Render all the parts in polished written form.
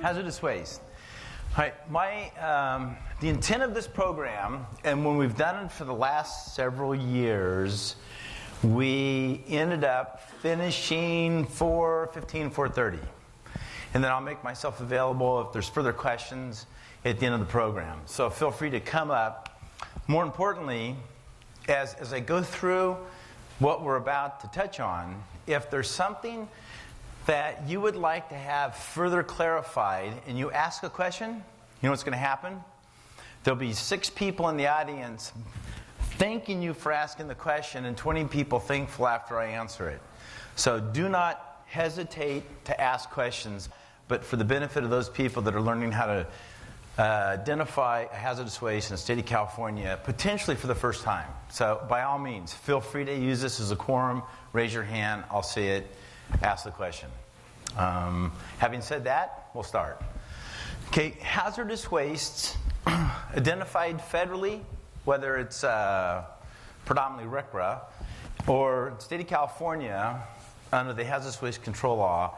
Hazardous waste. All right, the intent of this program, and when we've done it for the last several years, we ended up finishing 4:15, 4:30. And then I'll make myself available if there's further questions at the end of the program. So feel free to come up. More importantly, as I go through what we're about to touch on, if there's something that you would like to have further clarified and you ask a question, you know what's going to happen? There'll be 6 people in the audience thanking you for asking the question and 20 people thankful after I answer it. So do not hesitate to ask questions, but for the benefit of those people that are learning how to identify a hazardous waste in the state of California, potentially for the first time. So by all means, feel free to use this as a quorum. Raise your hand. I'll see it. Ask the question. Having said that, we'll start. Okay, hazardous wastes identified federally, whether it's predominantly RCRA or state of California under the Hazardous Waste Control Law,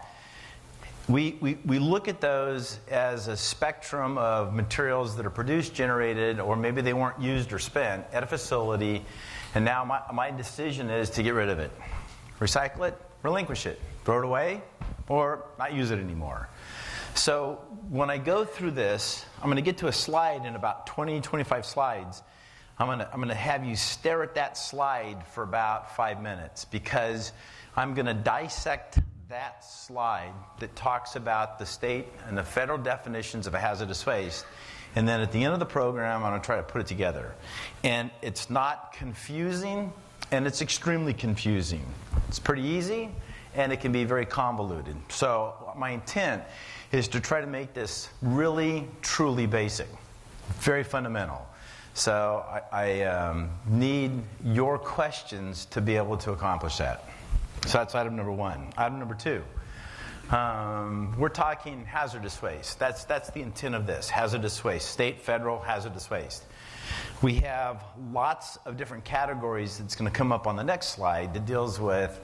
we look at those as a spectrum of materials that are produced, generated, or maybe they weren't used or spent at a facility, and now my decision is to get rid of it. Recycle it, relinquish it, throw it away, or not use it anymore. So when I go through this, I'm going to get to a slide in about 20, 25 slides. I'm going to have you stare at that slide for about 5 minutes because I'm going to dissect that slide that talks about the state and the federal definitions of a hazardous waste. And then at the end of the program, I'm going to try to put it together. And it's not confusing, and it's extremely confusing. It's pretty easy, and it can be very convoluted. So my intent is to try to make this really, truly basic, very fundamental. So I need your questions to be able to accomplish that. So that's item number 1. Item number 2, we're talking hazardous waste. That's the intent of this, hazardous waste, state, federal, hazardous waste. We have lots of different categories that's going to come up on the next slide that deals with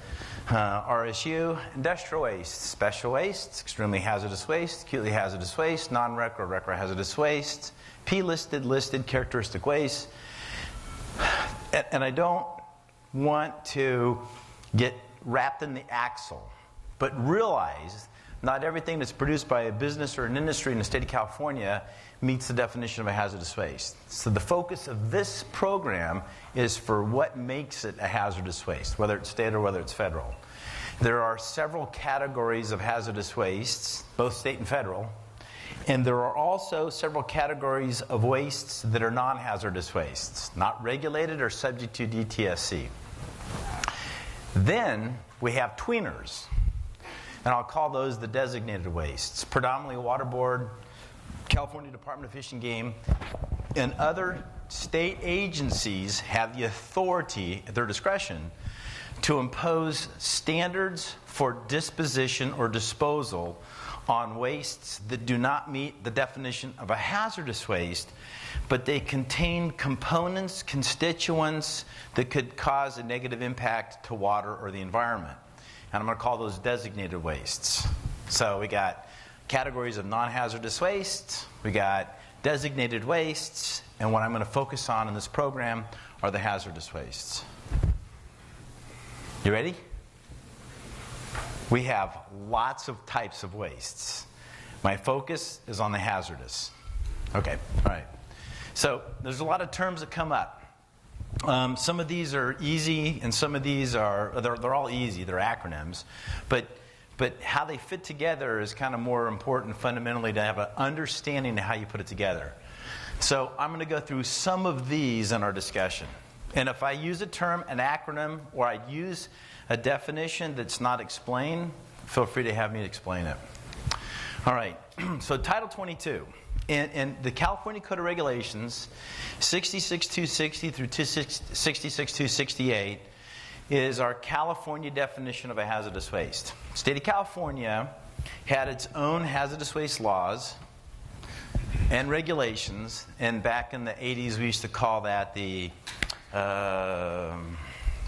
RSU, industrial waste, special waste, extremely hazardous waste, acutely hazardous waste, non-RCRA or RCRA hazardous waste, P-listed, listed, characteristic waste. And I don't want to get wrapped in the axle, but realize not everything that's produced by a business or an industry in the state of California meets the definition of a hazardous waste. So the focus of this program is for what makes it a hazardous waste, whether it's state or whether it's federal. There are several categories of hazardous wastes, both state and federal, and there are also several categories of wastes that are non-hazardous wastes, not regulated or subject to DTSC. Then we have tweeners, and I'll call those the designated wastes. Predominantly Water Board, California Department of Fish and Game, and other state agencies have the authority at their discretion to impose standards for disposition or disposal on wastes that do not meet the definition of a hazardous waste, but they contain components, constituents that could cause a negative impact to water or the environment. And I'm going to call those designated wastes. So we got categories of non-hazardous waste, we got designated wastes, and what I'm going to focus on in this program are the hazardous wastes. You ready? We have lots of types of wastes. My focus is on the hazardous. Okay, all right. So there's a lot of terms that come up. Some of these are easy, and some of these they're all easy. They're acronyms, but how they fit together is kind of more important fundamentally to have an understanding of how you put it together. So I'm going to go through some of these in our discussion. And if I use a term, an acronym, or I use a definition that's not explained, feel free to have me explain it. All right, so Title 22. In the California Code of Regulations, 66260 through 66268 is our California definition of a hazardous waste. State of California had its own hazardous waste laws and regulations, and back in the 80s we used to call that the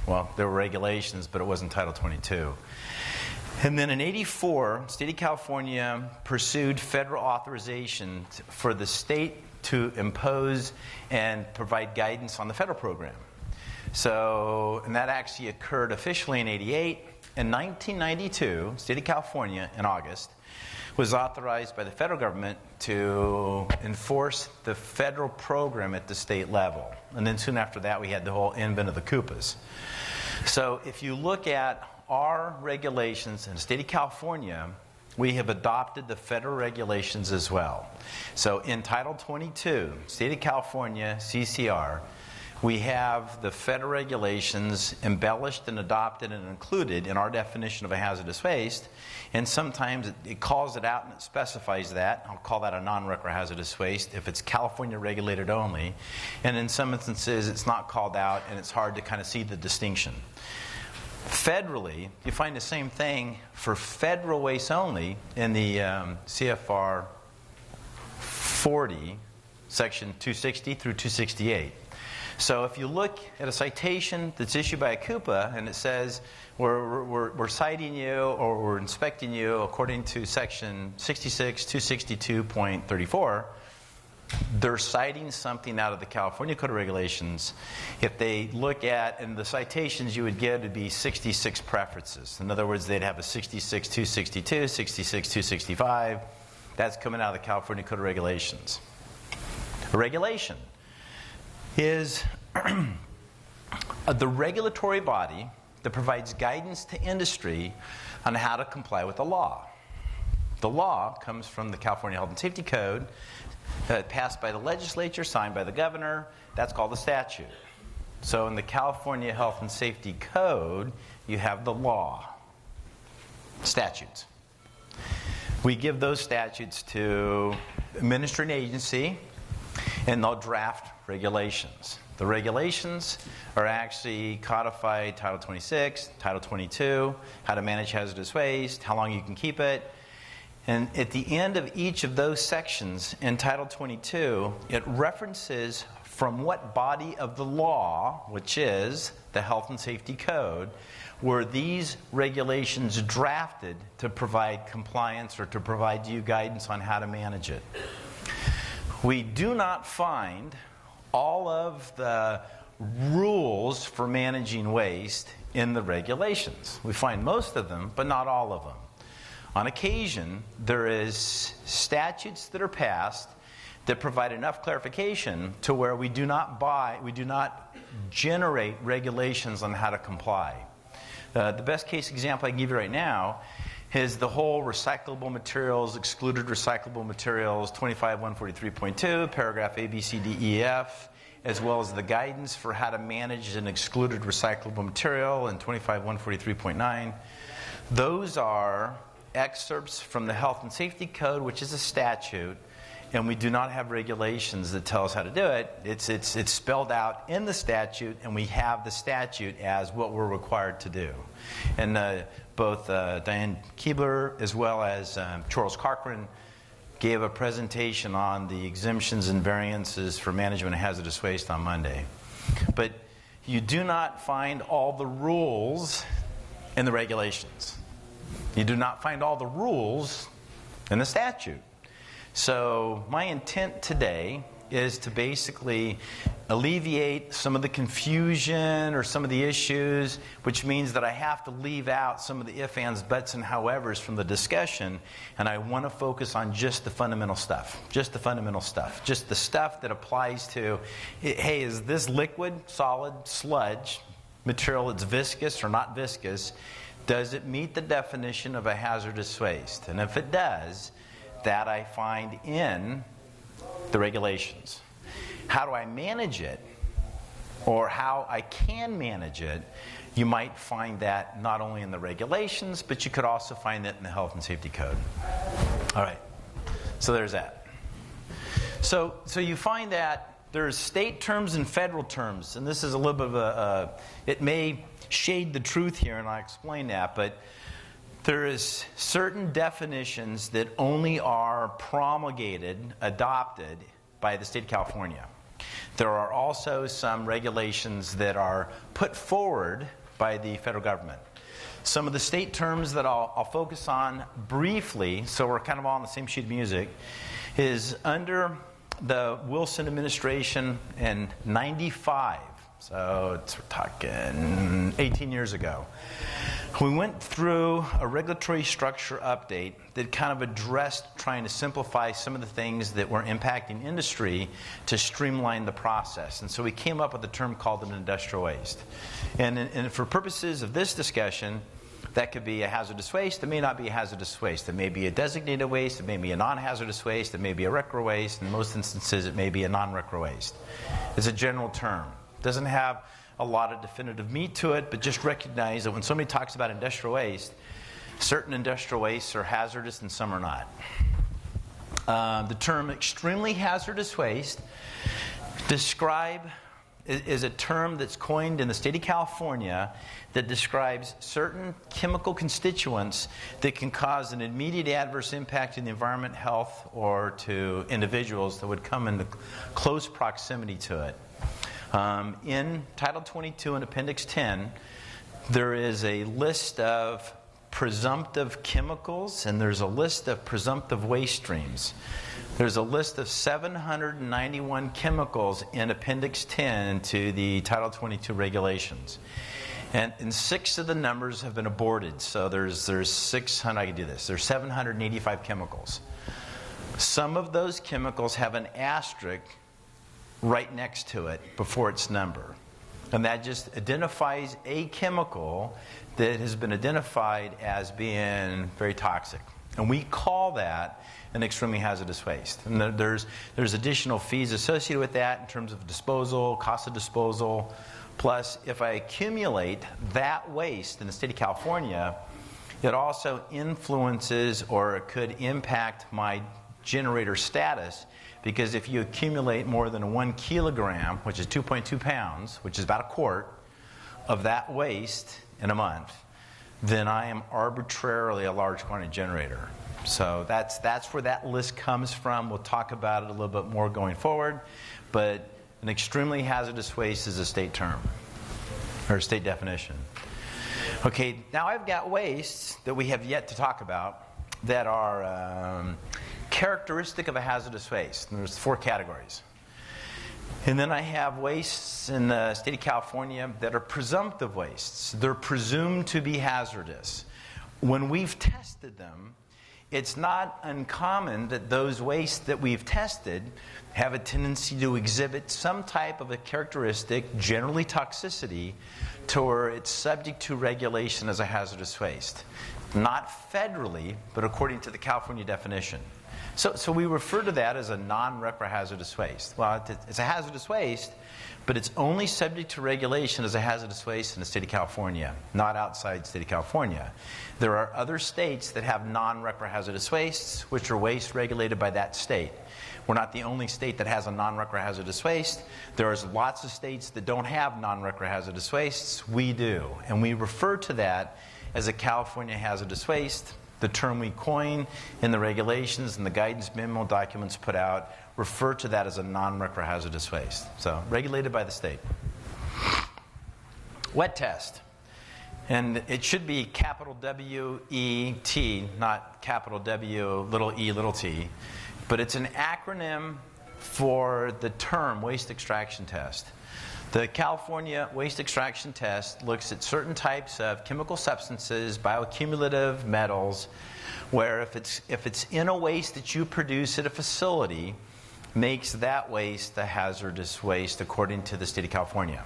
well, there were regulations, but it wasn't Title 22. And then in '84, state of California pursued federal authorization for the state to impose and provide guidance on the federal program. So, and that actually occurred officially in '88. In 1992, state of California, in August, was authorized by the federal government to enforce the federal program at the state level. And then soon after that, we had the whole invent of the CUPAs. So if you look at our regulations in the state of California, we have adopted the federal regulations as well. So in Title 22, state of California, CCR, we have the federal regulations embellished and adopted and included in our definition of a hazardous waste. And sometimes it calls it out and it specifies that. I'll call that a non-RCRA hazardous waste if it's California regulated only. And in some instances, it's not called out and it's hard to kind of see the distinction. Federally, you find the same thing for federal waste only in the CFR 40, section 260 through 268. So if you look at a citation that's issued by a CUPA and it says we're citing you or we're inspecting you according to section 66 262.34, they're citing something out of the California Code of Regulations. If they look at, and the citations you would get would be 66 preferences. In other words, they'd have a 66 262, 66 265. That's coming out of the California Code of Regulations. A regulation is the regulatory body that provides guidance to industry on how to comply with the law. The law comes from the California Health and Safety Code, passed by the legislature, signed by the governor. That's called a statute. So in the California Health and Safety Code, you have the law, statutes. We give those statutes to administering agency, and they'll draft regulations. The regulations are actually codified Title 26, Title 22, how to manage hazardous waste, how long you can keep it. And at the end of each of those sections in Title 22, it references from what body of the law, which is the Health and Safety Code, were these regulations drafted to provide compliance or to provide you guidance on how to manage it. We do not find all of the rules for managing waste in the regulations. We find most of them, but not all of them. On occasion, there is statutes that are passed that provide enough clarification to where we do not generate regulations on how to comply. The best case example I can give you right now is the whole recyclable materials, excluded recyclable materials, 25.143.2, paragraph A, B, C, D, E, F, as well as the guidance for how to manage an excluded recyclable material in 25.143.9. Those are excerpts from the Health and Safety Code, which is a statute, and we do not have regulations that tell us how to do it. It's spelled out in the statute, and we have the statute as what we're required to do. And both Diane Keebler as well as Charles Cochran gave a presentation on the exemptions and variances for management of hazardous waste on Monday. But you do not find all the rules in the regulations. You do not find all the rules in the statute. So my intent today is to basically alleviate some of the confusion or some of the issues, which means that I have to leave out some of the ifs, ands, buts, and howevers from the discussion, and I want to focus on just the fundamental stuff. Just the fundamental stuff. Just the stuff that applies to, hey, is this liquid, solid, sludge, material that's viscous or not viscous? Does it meet the definition of a hazardous waste? And if it does, that I find in the regulations. How do I manage it, or how I can manage it? You might find that not only in the regulations, but you could also find it in the Health and Safety Code. All right, so there's that. So you find that there's state terms and federal terms, and this is a little bit of it may shade the truth here, and I'll explain that, but there is certain definitions that only are promulgated, adopted by the state of California. There are also some regulations that are put forward by the federal government. Some of the state terms that I'll focus on briefly, so we're kind of all on the same sheet of music, is under the Wilson administration in 95. So we're talking 18 years ago. We went through a regulatory structure update that kind of addressed trying to simplify some of the things that were impacting industry to streamline the process. And so we came up with a term called an industrial waste. And for purposes of this discussion, that could be a hazardous waste. It may not be a hazardous waste. It may be a designated waste. It may be a non-hazardous waste. It may be a RCRA waste. In most instances, it may be a non-RCRA waste. It's a general term. It doesn't have a lot of definitive meat to it, but just recognize that when somebody talks about industrial waste, certain industrial wastes are hazardous and some are not. The term extremely hazardous waste is a term that's coined in the state of California that describes certain chemical constituents that can cause an immediate adverse impact in the environment, health, or to individuals that would come into close proximity to it. In Title 22 and Appendix 10, there is a list of presumptive chemicals, and there's a list of presumptive waste streams. There's a list of 791 chemicals in Appendix 10 to the Title 22 regulations. And 6 of the numbers have been aborted. So there's 600, I can do this. There's 785 chemicals. Some of those chemicals have an asterisk right next to it before its number. And that just identifies a chemical that has been identified as being very toxic. And we call that an extremely hazardous waste. And there's additional fees associated with that in terms of disposal, cost of disposal. Plus, if I accumulate that waste in the state of California, it also influences or it could impact my generator status, because if you accumulate more than 1 kilogram, which is 2.2 pounds, which is about a quart, of that waste in a month, then I am arbitrarily a large quantity generator. So that's where that list comes from. We'll talk about it a little bit more going forward, but an extremely hazardous waste is a state term, or a state definition. Okay, now I've got wastes that we have yet to talk about that are characteristic of a hazardous waste. And there's 4 categories. And then I have wastes in the state of California that are presumptive wastes. They're presumed to be hazardous. When we've tested them, it's not uncommon that those wastes that we've tested have a tendency to exhibit some type of a characteristic, generally toxicity, to where it's subject to regulation as a hazardous waste. Not federally, but according to the California definition. So we refer to that as a non-RCRA hazardous waste. Well, it's a hazardous waste, but it's only subject to regulation as a hazardous waste in the state of California, not outside the state of California. There are other states that have non-RCRA hazardous wastes, which are wastes regulated by that state. We're not the only state that has a non-RCRA hazardous waste. There's lots of states that don't have non-RCRA hazardous wastes. We do. And we refer to that as a California hazardous waste. The term we coin in the regulations and the guidance memo documents put out refer to that as a non-RCRA hazardous waste. So, regulated by the state. Wet test. And it should be capital W-E-T, not capital W, little e, little t. But it's an acronym for the term waste extraction test. The California waste extraction test looks at certain types of chemical substances, bioaccumulative metals, where if it's in a waste that you produce at a facility, makes that waste a hazardous waste according to the state of California.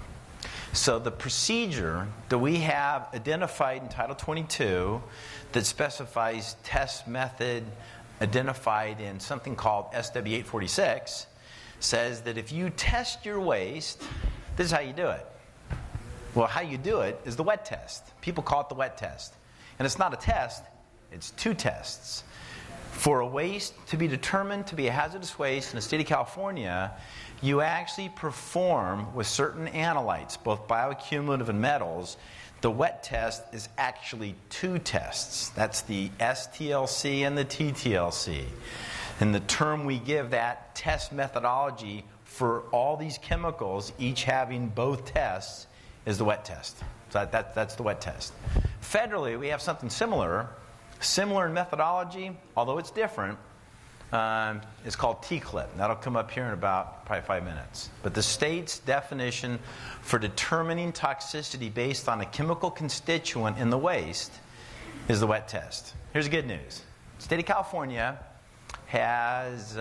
So the procedure that we have identified in Title 22 that specifies test method identified in something called SW 846 says that if you test your waste, this is how you do it. Well, how you do it is the wet test. People call it the wet test. And it's not a test, it's 2 tests. For a waste to be determined to be a hazardous waste in the state of California, you actually perform with certain analytes, both bioaccumulative and metals. The wet test is actually 2 tests. That's the STLC and the TTLC. And the term we give that test methodology for all these chemicals, each having both tests, is the wet test. So that's the wet test. federally, we have something similar in methodology, although it's different. It's called TCLIP. That'll come up here in about probably 5 minutes. But the state's definition for determining toxicity based on a chemical constituent in the waste is the wet test. Here's the good news. The state of California has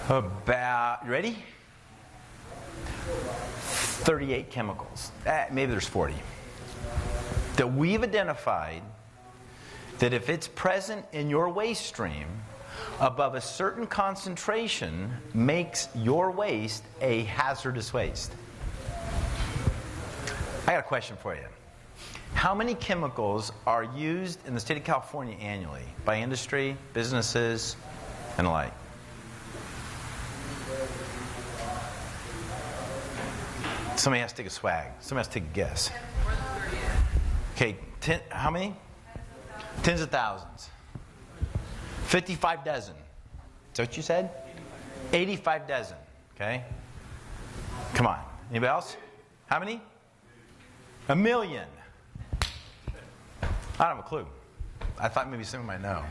about, you ready? 38 chemicals. Maybe there's 40. That we've identified that if it's present in your waste stream above a certain concentration makes your waste a hazardous waste. I got a question for you. How many chemicals are used in the state of California annually by industry, businesses, and the like? Somebody has to take a swag. Somebody has to take a guess. Okay, how many? Tens of thousands. 55 dozen. Is that what you said? 85 dozen. Okay? Come on. Anybody else? How many? 1 million. I don't have a clue. I thought maybe someone might know.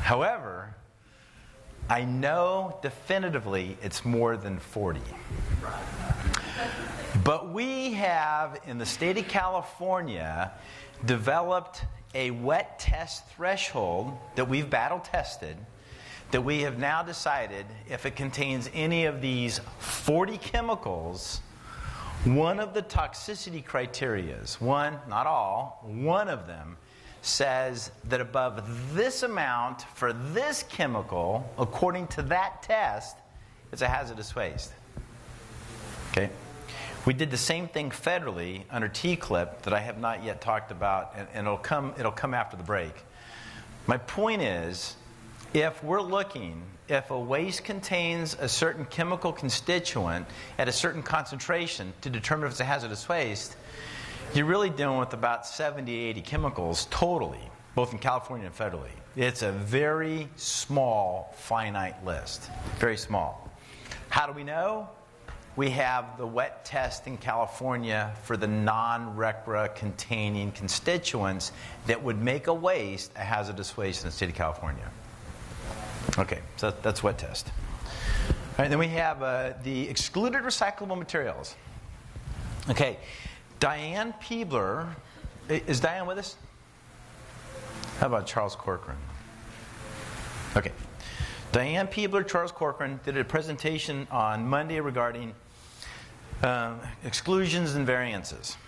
However, I know definitively it's more than 40. But we have, in the state of California, developed a wet test threshold that we've battle tested, that we have now decided if it contains any of these 40 chemicals, one of the toxicity criterias, one, not all, one of them says that above this amount for this chemical, according to that test, it's a hazardous waste. Okay? We did the same thing federally under TCLIP that I have not yet talked about, and it'll come after the break. My point is, if we're looking, if a waste contains a certain chemical constituent at a certain concentration to determine if it's a hazardous waste, you're really dealing with about 70, 80 chemicals totally, both in California and federally. It's a very small, finite list. Very small. How do we know? We have the wet test in California for the non-RCRA containing constituents that would make a waste a hazardous waste in the state of California. Okay, so that's wet test. All right, then we have the excluded recyclable materials. Okay, Diane Peebler, is Diane with us? How about Charles Corcoran? Okay. Diane Peebler, Charles Corcoran did a presentation on Monday regarding exclusions and variances.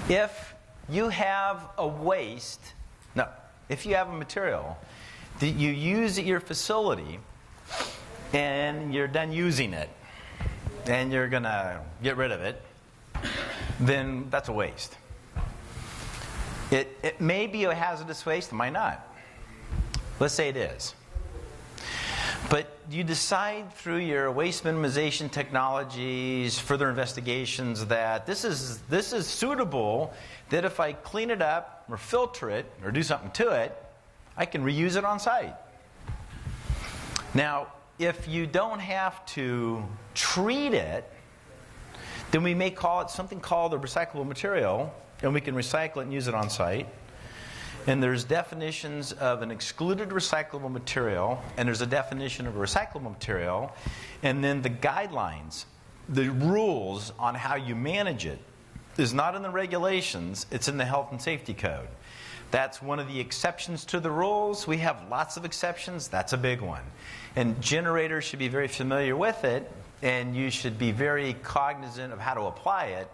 If you have a waste, if you have a material that you use at your facility and you're done using it and you're going to get rid of it, then that's a waste. It may be a hazardous waste, it might not. Let's say it is. But you decide through your waste minimization technologies, further investigations, that this is suitable, that if I clean it up or filter it or do something to it, I can reuse it on site. Now, if you don't have to treat it, then we may call it something called a recyclable material, and we can recycle it and use it on site. And there's definitions of an excluded recyclable material, and there's a definition of a recyclable material, and then the guidelines, the rules on how you manage it is not in the regulations, it's in the health and safety code. That's one of the exceptions to the rules. We have lots of exceptions. That's a big one. And generators should be very familiar with it, and you should be very cognizant of how to apply it.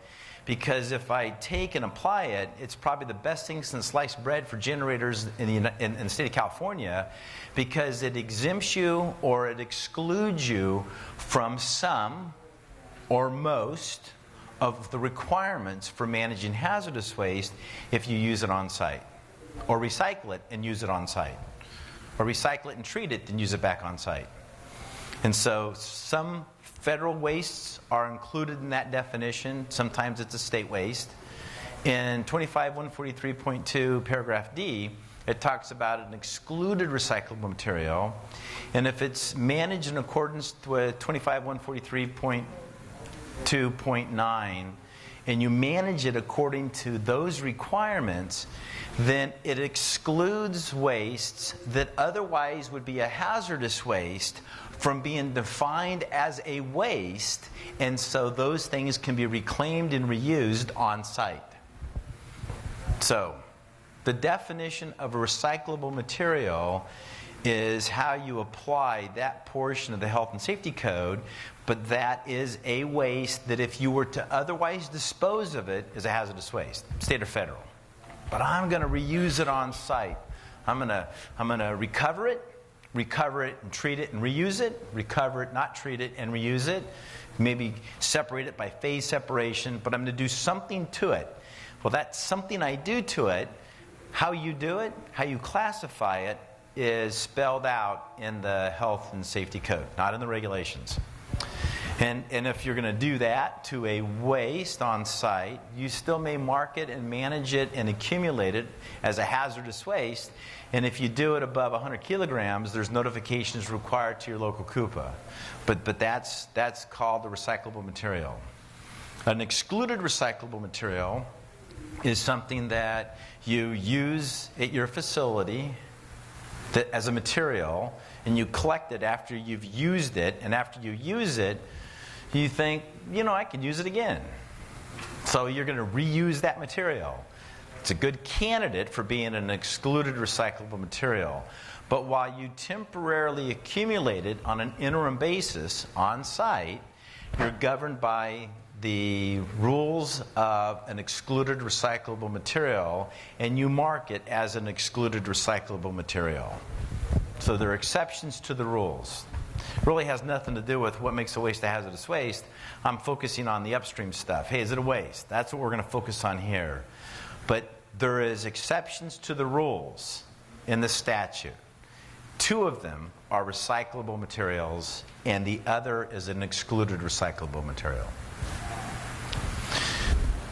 Because if I take and apply it, it's probably the best thing since sliced bread for generators in the state of California, because it exempts you or it excludes you from some or most of the requirements for managing hazardous waste if you use it on site. Or recycle it and use it on site. Or recycle it and treat it and use it back on site. And so some federal wastes are included in that definition. Sometimes it's a state waste. In 25.143.2 paragraph D, it talks about an excluded recyclable material. And if it's managed in accordance with 25.143.2.9, and you manage it according to those requirements, then it excludes wastes that otherwise would be a hazardous waste from being defined as a waste, and so those things can be reclaimed and reused on site. So, the definition of a recyclable material is how you apply that portion of the health and safety code, but that is a waste that if you were to otherwise dispose of it is a hazardous waste, state or federal. But I'm going to reuse it on site. I'm going to recover it and treat it and reuse it, recover it, not treat it and reuse it, maybe separate it by phase separation, but I'm going to do something to it. Well, that's something I do to it. How you do it, how you classify it, is spelled out in the health and safety code, not in the regulations. And if you're going to do that to a waste on site, you still may mark it and manage it and accumulate it as a hazardous waste. And if you do it above 100 kilograms, there's notifications required to your local CUPA. But that's called the recyclable material. An excluded recyclable material is something that you use at your facility as a material, and you collect it after you've used it, and after you use it, you think, I could use it again. So you're going to reuse that material. It's a good candidate for being an excluded recyclable material. But while you temporarily accumulate it on an interim basis on site, you're governed by the rules of an excluded recyclable material, and you mark it as an excluded recyclable material. So there are exceptions to the rules. It really has nothing to do with what makes a waste a hazardous waste. I'm focusing on the upstream stuff. Hey, is it a waste? That's what we're going to focus on here. But there is exceptions to the rules in the statute. 2 of them are recyclable materials, and the other is an excluded recyclable material.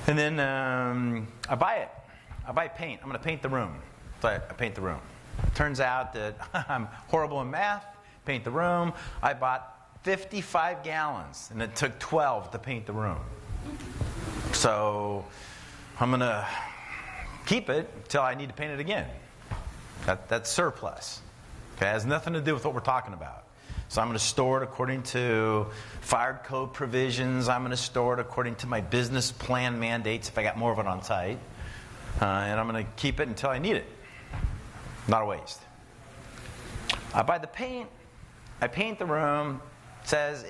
And then I buy it. I buy paint. I'm going to paint the room. So I paint the room. Turns out that I'm horrible in math. Paint the room. I bought 55 gallons, and it took 12 to paint the room. So I'm going to keep it until I need to paint it again. That's surplus. Okay, it has nothing to do with what we're talking about. So I'm going to store it according to fire code provisions. I'm going to store it according to my business plan mandates if I got more of it on site. And I'm going to keep it until I need it. Not a waste. I buy the paint. I paint the room. It says,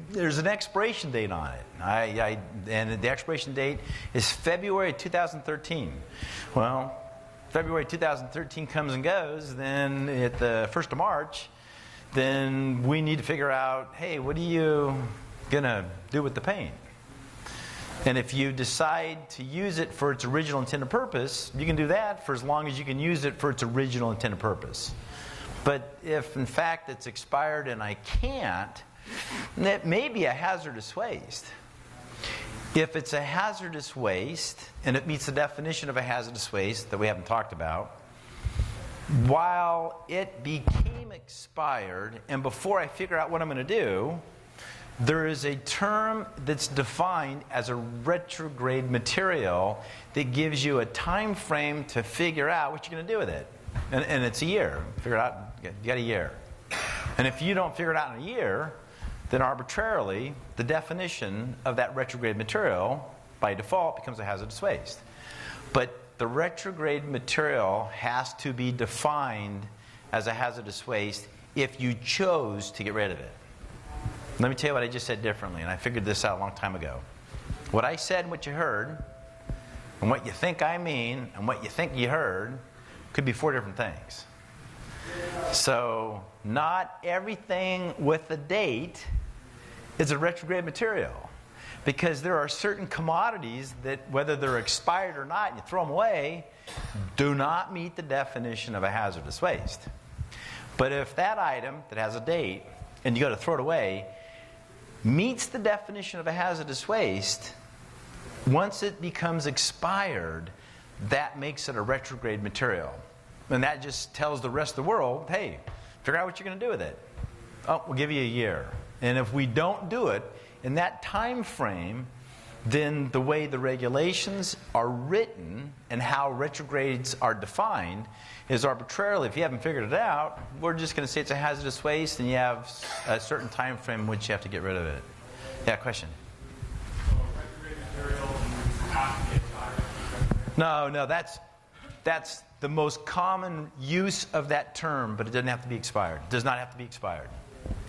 there's an expiration date on it. And the expiration date is February 2013. Well, February 2013 comes and goes. Then at the 1st of March, then we need to figure out, hey, what are you going to do with the paint? And if you decide to use it for its original intended purpose, you can do that for as long as you can use it for its original intended purpose. But if, in fact, it's expired and I can't, it may be a hazardous waste. If it's a hazardous waste, and it meets the definition of a hazardous waste that we haven't talked about, while it became expired, and before I figure out what I'm going to do, there is a term that's defined as a retrograde material that gives you a time frame to figure out what you're going to do with it. And it's a year. Figure it out. You got a year. And if you don't figure it out in a year, then arbitrarily, the definition of that retrograde material, by default, becomes a hazardous waste. But the retrograde material has to be defined as a hazardous waste if you chose to get rid of it. Let me tell you what I just said differently, and I figured this out a long time ago. What I said and what you heard, and what you think I mean, and what you think you heard, could be 4 different things. So, not everything with a date is a retrograde material. Because there are certain commodities that, whether they're expired or not, and you throw them away, do not meet the definition of a hazardous waste. But if that item that has a date, and you go to throw it away, meets the definition of a hazardous waste, once it becomes expired, that makes it a retrograde material. And that just tells the rest of the world, hey, figure out what you're going to do with it. Oh, we'll give you a year. And if we don't do it in that time frame, then the way the regulations are written and how retrogrades are defined is arbitrarily. If you haven't figured it out, we're just going to say it's a hazardous waste, and you have a certain time frame in which you have to get rid of it. Yeah, question? No, that's the most common use of that term, but it doesn't have to be expired. It does not have to be expired.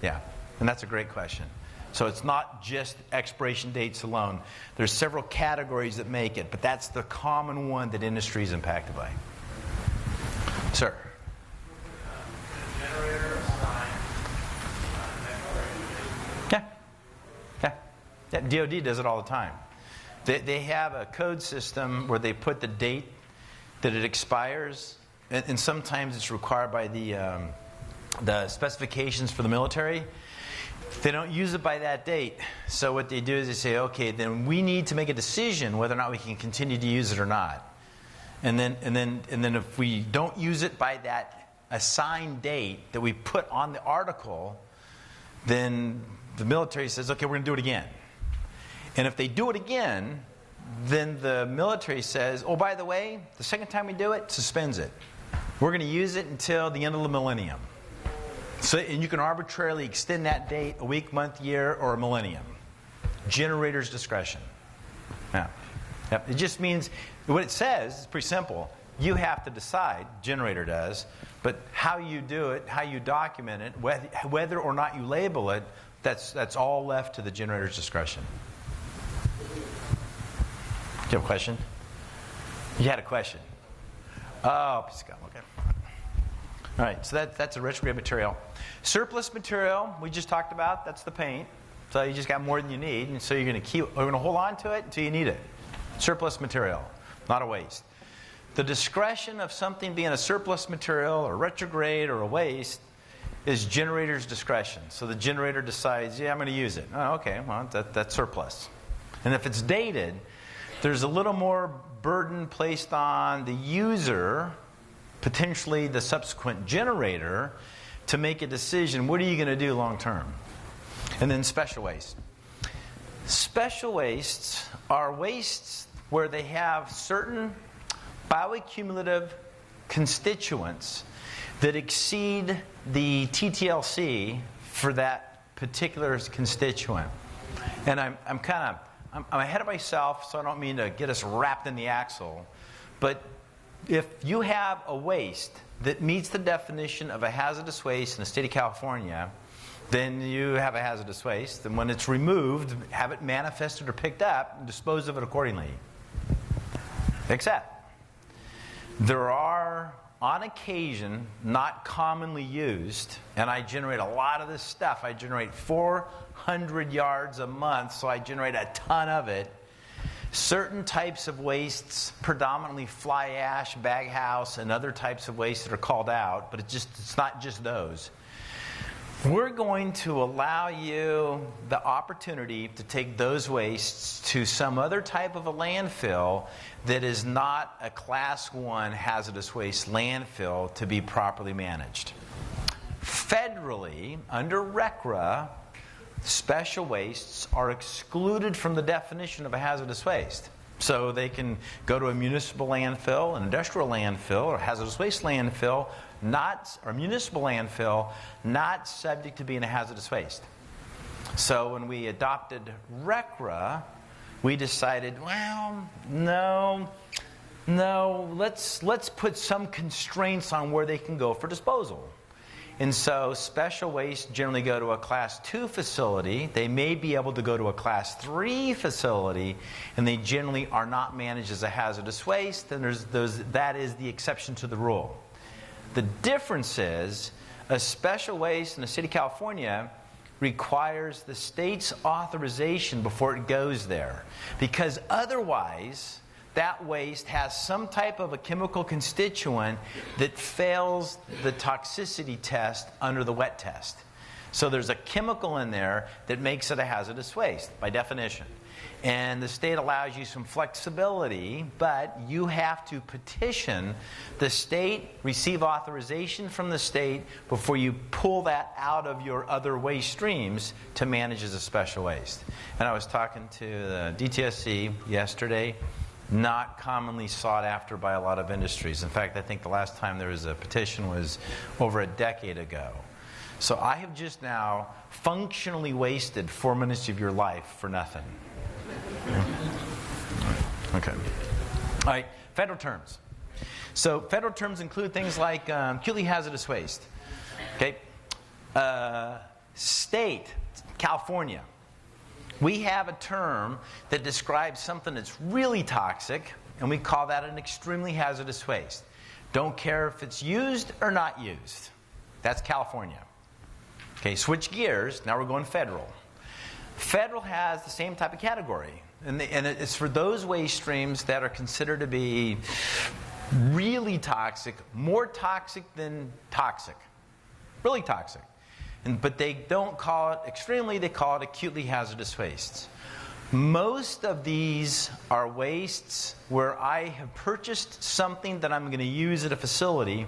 Yeah, and that's a great question. So it's not just expiration dates alone. There's several categories that make it, but that's the common one that industry is impacted by. Sir? Yeah, DOD does it all the time. They have a code system where they put the date that it expires, and sometimes it's required by the specifications for the military. They don't use it by that date. So what they do is they say, okay, then we need to make a decision whether or not we can continue to use it or not. And then if we don't use it by that assigned date that we put on the article, then the military says, okay, we're going to do it again. And if they do it again, then the military says, oh, by the way, the second time we do it, suspends it. We're going to use it until the end of the millennium. So, and you can arbitrarily extend that date a week, month, year, or a millennium. Generator's discretion. Yeah. Yep. It just means, what it says is pretty simple. You have to decide, generator does, but how you do it, how you document it, whether or not you label it, that's all left to the generator's discretion. Do you have a question? You had a question. Oh, okay. All right, so that's a retrograde material. Surplus material, we just talked about, that's the paint. So you just got more than you need, and so we're going to hold on to it until you need it. Surplus material, not a waste. The discretion of something being a surplus material or retrograde or a waste is generator's discretion. So the generator decides, yeah, I'm going to use it. Oh, okay, well, that's surplus. And if it's dated, there's a little more burden placed on the user, potentially the subsequent generator, to make a decision. What are you going to do long term? And then special waste. Special wastes are wastes where they have certain bioaccumulative constituents that exceed the TTLC for that particular constituent. And I'm ahead of myself, so I don't mean to get us wrapped in the axle. But if you have a waste that meets the definition of a hazardous waste in the state of California, then you have a hazardous waste. And when it's removed, have it manifested or picked up and dispose of it accordingly. Except, there are, on occasion, not commonly used, and I generate a lot of this stuff. I generate 400 yards a month, so I generate a ton of it. Certain types of wastes, predominantly fly ash, baghouse, and other types of wastes that are called out, but it's not just those. We're going to allow you the opportunity to take those wastes to some other type of a landfill that is not a Class 1 hazardous waste landfill to be properly managed. Federally, under RCRA, special wastes are excluded from the definition of a hazardous waste. So they can go to a municipal landfill, an industrial landfill, or hazardous waste landfill, or municipal landfill, not subject to being a hazardous waste. So when we adopted RCRA, we decided, well, no, let's put some constraints on where they can go for disposal. And so special waste generally go to a Class 2 facility. They may be able to go to a Class 3 facility, and they generally are not managed as a hazardous waste, and that is the exception to the rule. The difference is a special waste in the state of California requires the state's authorization before it goes there, because otherwise that waste has some type of a chemical constituent that fails the toxicity test under the wet test. So there's a chemical in there that makes it a hazardous waste by definition. And the state allows you some flexibility, but you have to petition the state, receive authorization from the state before you pull that out of your other waste streams to manage as a special waste. And I was talking to the DTSC yesterday. Not commonly sought after by a lot of industries. In fact, I think the last time there was a petition was over a decade ago. So I have just now functionally wasted 4 minutes of your life for nothing. Okay. All right, federal terms. So federal terms include things like acutely hazardous waste. Okay. State, California. We have a term that describes something that's really toxic, and we call that an extremely hazardous waste. Don't care if it's used or not used. That's California. Okay, switch gears. Now we're going federal. Federal has the same type of category, and it's for those waste streams that are considered to be really toxic, more toxic than toxic. Really toxic. But they don't call it extremely, they call it acutely hazardous wastes. Most of these are wastes where I have purchased something that I'm going to use at a facility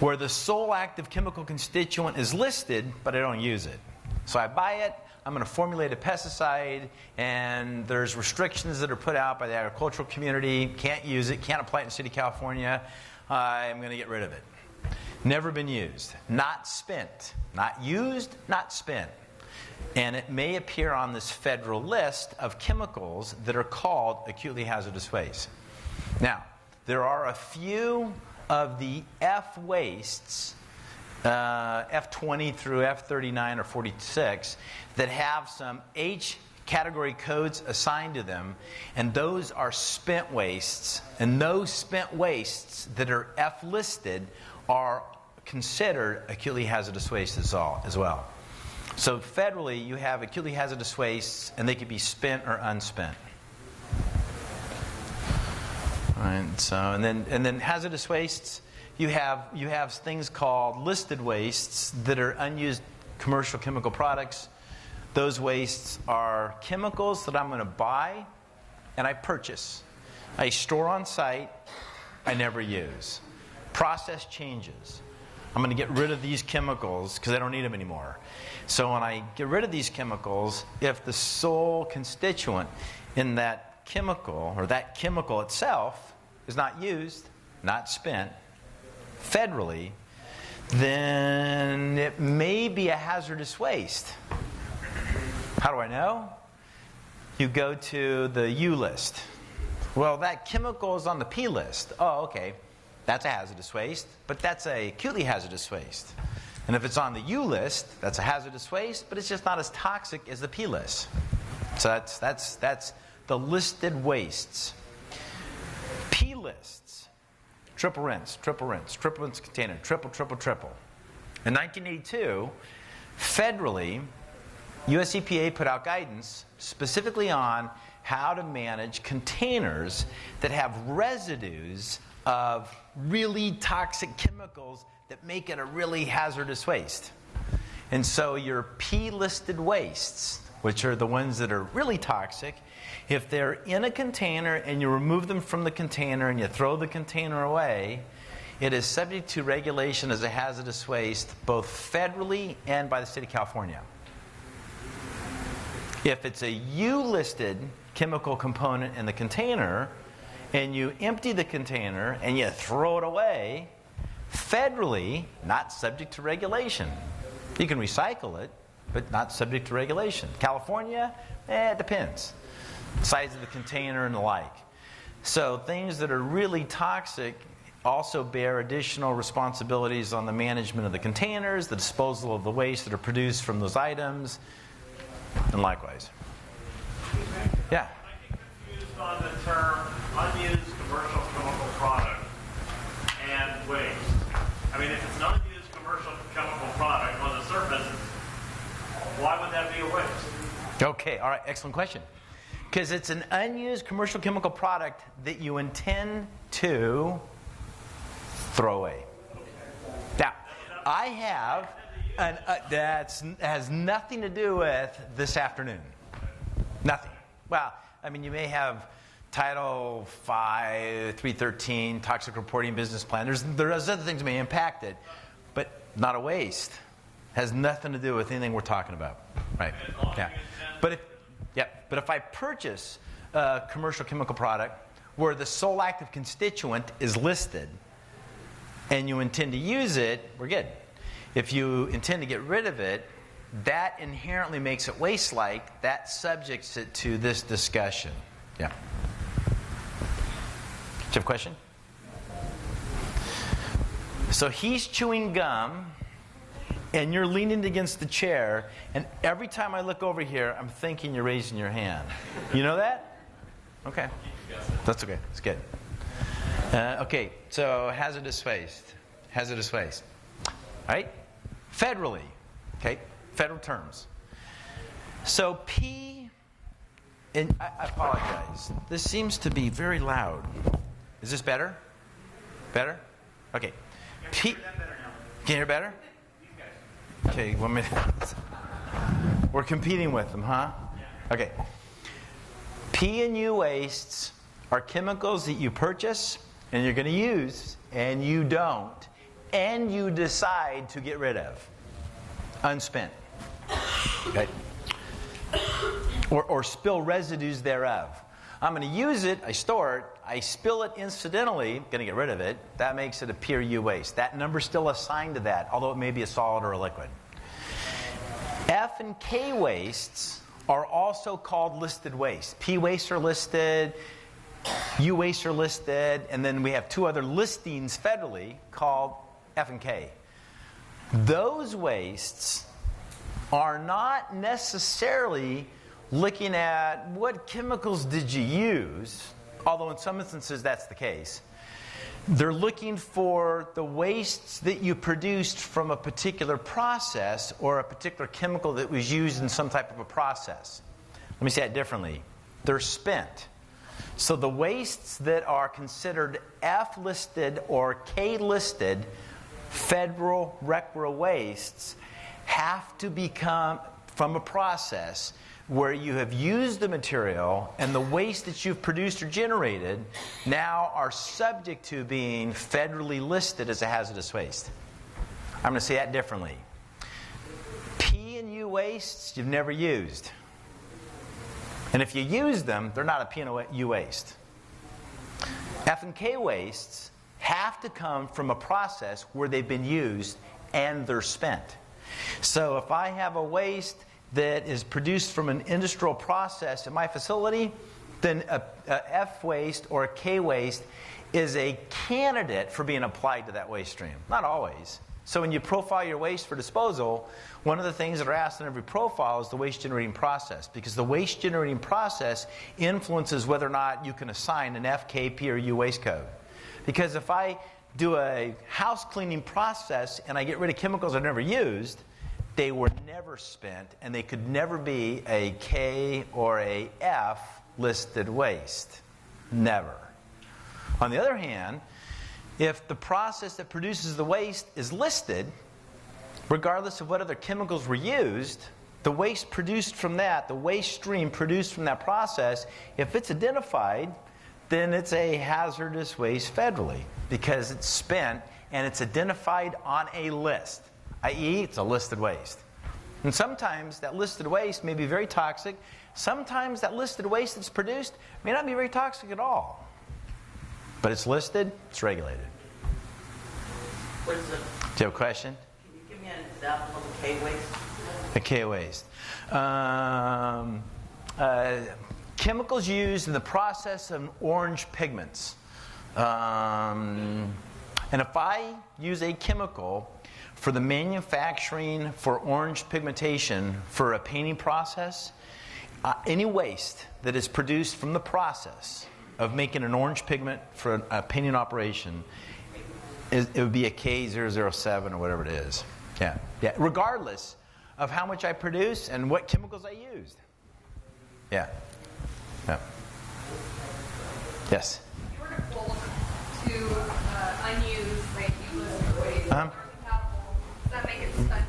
where the sole active chemical constituent is listed, but I don't use it. So I buy it, I'm going to formulate a pesticide, and there's restrictions that are put out by the agricultural community. Can't use it, can't apply it in the city of California. I'm going to get rid of it. Never been used. Not spent. Not used, not spent. And it may appear on this federal list of chemicals that are called acutely hazardous waste. Now, there are a few of the F wastes, F20 through F39 or 46, that have some H category codes assigned to them, and those are spent wastes. And those spent wastes that are F listed are considered acutely hazardous waste as well. So federally, you have acutely hazardous wastes, and they can be spent or unspent. All right. So and then hazardous wastes, you have things called listed wastes that are unused commercial chemical products. Those wastes are chemicals that I'm going to buy and I purchase. I store on site. I never use. Process changes. I'm going to get rid of these chemicals because I don't need them anymore. So when I get rid of these chemicals, if the sole constituent in that chemical or that chemical itself is not used, not spent federally, then it may be a hazardous waste. How do I know? You go to the U list. Well, that chemical is on the P list. Oh, okay. That's a hazardous waste, but that's a acutely hazardous waste. And if it's on the U list, that's a hazardous waste, but it's just not as toxic as the P list. So that's the listed wastes. P lists. Triple rinse container, triple. In 1982, federally, US EPA put out guidance specifically on how to manage containers that have residues of really toxic chemicals that make it a really hazardous waste. And so your P-listed wastes, which are the ones that are really toxic, if they're in a container and you remove them from the container and you throw the container away, it is subject to regulation as a hazardous waste both federally and by the state of California. If it's a U-listed chemical component in the container and you empty the container and you throw it away, federally, not subject to regulation. You can recycle it, but not subject to regulation. California, it depends. Size of the container and the like. So things that are really toxic also bear additional responsibilities on the management of the containers, the disposal of the waste that are produced from those items, and likewise. Yeah? I get confused on the term unused commercial chemical product and waste. I mean, if it's an unused commercial chemical product on the surface, why would that be a waste? Okay, all right, excellent question. Because it's an unused commercial chemical product that you intend to throw away. Now, I have, that has nothing to do with this afternoon. Nothing. Well, I mean, you may have Title 5, 313, Toxic Reporting Business Plan. There's other things that may impact it, but not a waste. Has nothing to do with anything we're talking about. Right. Yeah. But if I purchase a commercial chemical product where the sole active constituent is listed and you intend to use it, we're good. If you intend to get rid of it, that inherently makes it waste-like. That subjects it to this discussion. Yeah. Do you have a question? So he's chewing gum, and you're leaning against the chair, and every time I look over here, I'm thinking you're raising your hand. You know that? Okay. That's okay. It's good. Okay, so hazardous waste. Hazardous waste. All right? Federally. Okay? Federal terms. So P, and I apologize. This seems to be very loud. Is this better? Better? Okay. P. Can you hear better? Okay, 1 minute. We're competing with them, huh? Okay. P and U wastes are chemicals that you purchase and you're going to use, and you don't, and you decide to get rid of. Unspent. Okay. Or spill residues thereof. I'm going to use it, I store it, I spill it incidentally, going to get rid of it. That makes it a pure U waste. That number's still assigned to that, although it may be a solid or a liquid. F and K wastes are also called listed waste. P wastes are listed, U wastes are listed, and then we have two other listings federally called F and K. Those wastes are not necessarily looking at what chemicals did you use, although in some instances that's the case. They're looking for the wastes that you produced from a particular process or a particular chemical that was used in some type of a process. Let me say it differently. They're spent. So the wastes that are considered F-listed or K-listed federal RCRA wastes have to become from a process where you have used the material and the waste that you've produced or generated now are subject to being federally listed as a hazardous waste. I'm going to say that differently. P and U wastes you've never used. And if you use them, they're not a P and U waste. F and K wastes have to come from a process where they've been used and they're spent. So if I have a waste that is produced from an industrial process at my facility, then a F waste or a K waste is a candidate for being applied to that waste stream. Not always. So when you profile your waste for disposal, one of the things that are asked in every profile is the waste generating process, because the waste generating process influences whether or not you can assign an F, K, P, or U waste code. Because if I do a house cleaning process and I get rid of chemicals I've never used, they were never spent, and they could never be a K or a F listed waste. Never. On the other hand, if the process that produces the waste is listed, regardless of what other chemicals were used, the waste produced from that, the waste stream produced from that process, if it's identified, then it's a hazardous waste federally because it's spent and it's identified on a list. i.e., it's a listed waste. And sometimes that listed waste may be very toxic. Sometimes that listed waste that's produced may not be very toxic at all. But it's listed, it's regulated. What is it? Do you have a question? Can you give me an example of a K waste? A K waste. Chemicals used in the process of orange pigments. And if I use a chemical for the manufacturing for orange pigmentation for a painting process, any waste that is produced from the process of making an orange pigment for a painting operation, it would be a K007 or whatever it is. Yeah. Regardless of how much I produce and what chemicals I used. Yeah. Yes. If you were to bulk to unused, like useless waste, does that make it spent?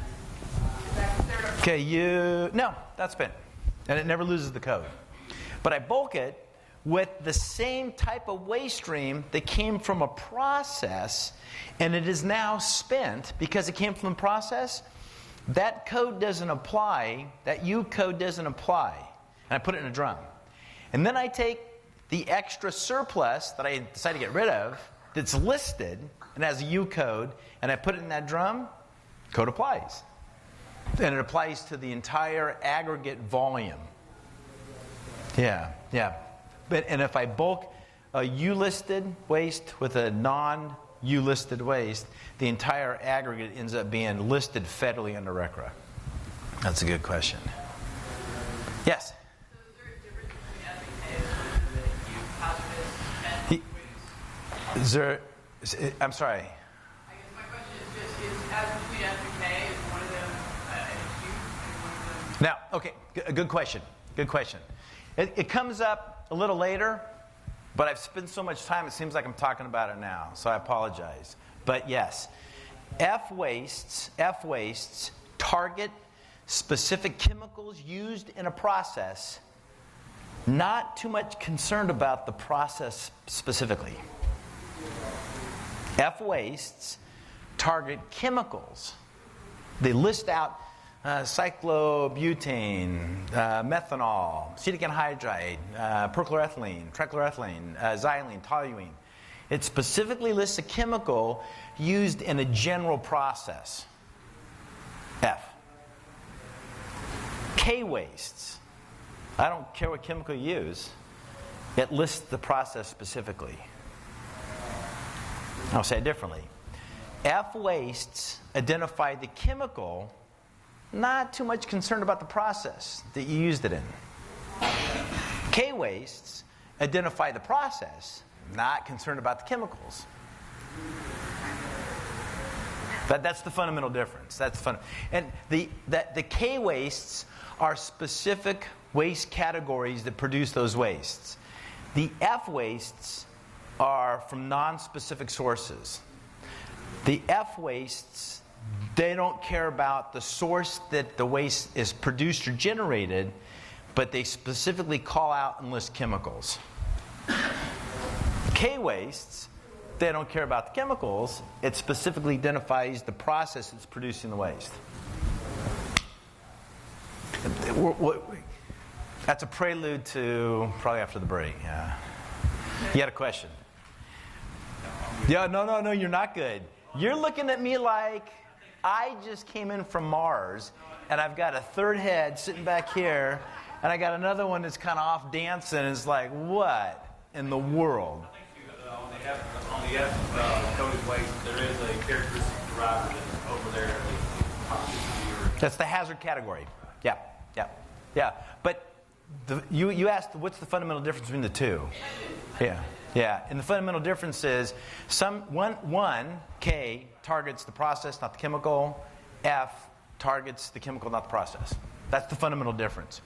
Is that considered a Okay, no, that's spent. and it never loses the code. But I bulk it with the same type of waste stream that came from a process, and it is now spent because it came from the process. That code doesn't apply, that U code doesn't apply. And I put it in a drum. And then I take the extra surplus that I decide to get rid of, that's listed and has a U code, and I put it in that drum, code applies. And it applies to the entire aggregate volume. Yeah. And if I bulk a U-listed waste with a non-U-listed waste, the entire aggregate ends up being listed federally under RCRA. That's a good question. Yes? So is there a difference between F and K and hazardous and waste? Is there, I'm sorry. I guess my question is just, as between F and K, is one of them an acute and one of them... Now, okay, good question. Good question. It comes up a little later, but I've spent so much time, it seems like I'm talking about it now, so I apologize. But yes, F wastes target specific chemicals used in a process, not too much concerned about the process specifically. F wastes target chemicals. They list out cyclobutane, methanol, acetic anhydride, perchloroethylene, trichloroethylene, xylene, toluene. It specifically lists a chemical used in a general process. F. K wastes. I don't care what chemical you use. It lists the process specifically. I'll say it differently. F wastes identify the chemical, not too much concerned about the process that you used it in. K wastes identify the process, not concerned about the chemicals. That's the fundamental difference. That's fun. And the K wastes are specific waste categories that produce those wastes. The F wastes are from non-specific sources. The F wastes, they don't care about the source that the waste is produced or generated, but they specifically call out and list chemicals. K wastes, they don't care about the chemicals. It specifically identifies the process that's producing the waste. That's a prelude to probably after the break. Yeah. You had a question? Yeah, no, you're not good. You're looking at me like I just came in from Mars, and I've got a third head sitting back here, and I got another one that's kind of off dancing, and it's like, what in the world? I think on the F coded waste, there is a characteristic derivative that's over there. That's the hazard category. Yeah. But you asked, what's the fundamental difference between the two? Yeah. And the fundamental difference is one K targets the process, not the chemical. F targets the chemical, not the process. That's the fundamental difference.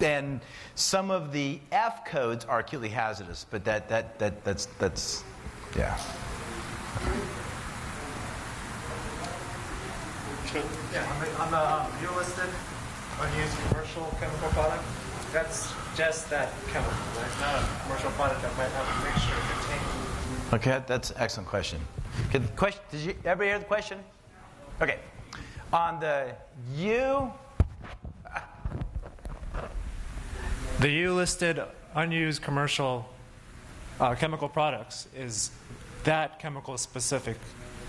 And some of the F codes are acutely hazardous, but that's yeah. Yeah, on the view listed unused commercial chemical product, that's just that chemical, right? Not a commercial product that might have a mixture contained. Okay, that's an excellent question. Okay, the question, did you ever hear the question? Okay. On the U... The U listed unused commercial chemical products is that chemical specific,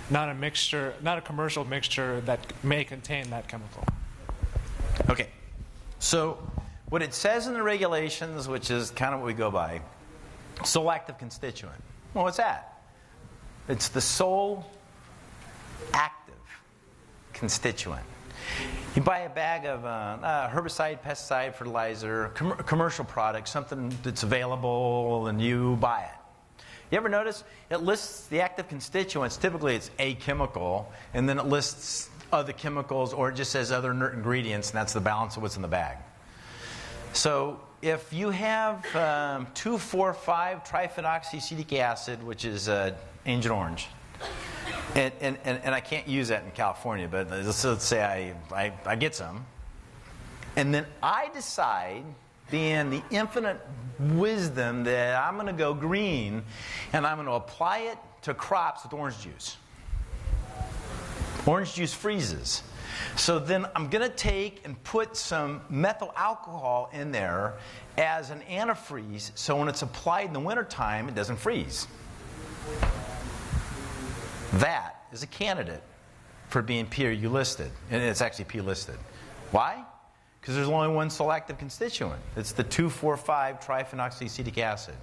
not a mixture, not a commercial mixture that may contain that chemical. Okay. So what it says in the regulations, which is kind of what we go by, sole active constituent. Well, what's that? It's the sole active constituent. You buy a bag of herbicide, pesticide, fertilizer, commercial product, something that's available, and you buy it. You ever notice it lists the active constituents? Typically it's a chemical, and then it lists other chemicals, or it just says other inert ingredients, and that's the balance of what's in the bag. So if you have 2,4,5-triphenoxyacetic acid, which is Agent Orange, and I can't use that in California, but let's say I get some. And then I decide, being the infinite wisdom, that I'm going to go green and I'm going to apply it to crops with orange juice. Orange juice freezes. So then I'm going to take and put some methyl alcohol in there as an antifreeze, so when it's applied in the wintertime, it doesn't freeze. That is a candidate for being PRU listed, and it's actually P listed. Why? Because there's only one sole active constituent. It's the 2,4,5-triphenolxacetic acid.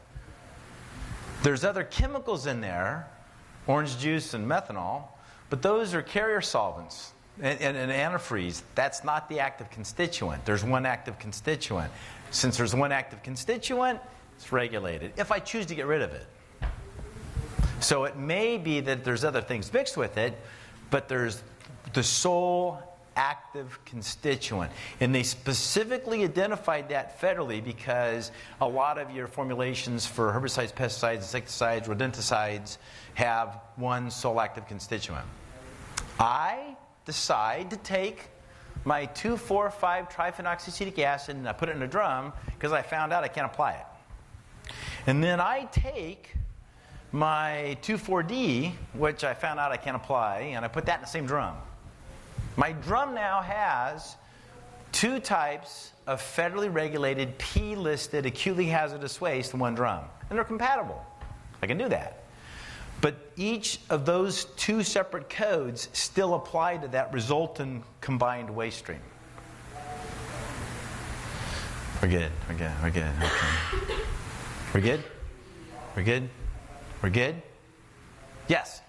There's other chemicals in there, orange juice and methanol, but those are carrier solvents. And antifreeze, that's not the active constituent. There's one active constituent. Since there's one active constituent, it's regulated, if I choose to get rid of it. So it may be that there's other things mixed with it, but there's the sole active constituent. And they specifically identified that federally because a lot of your formulations for herbicides, pesticides, insecticides, rodenticides have one sole active constituent. I decide to take my 2,4,5-triphenolxacetic acid and I put it in a drum because I found out I can't apply it. And then I take my 2,4-D, which I found out I can't apply, and I put that in the same drum. My drum now has two types of federally regulated P-listed acutely hazardous waste in one drum. And they're compatible. I can do that. But each of those two separate codes still apply to that resultant combined waste stream. We're good. Okay. We're good? We're good? We're good? Yes?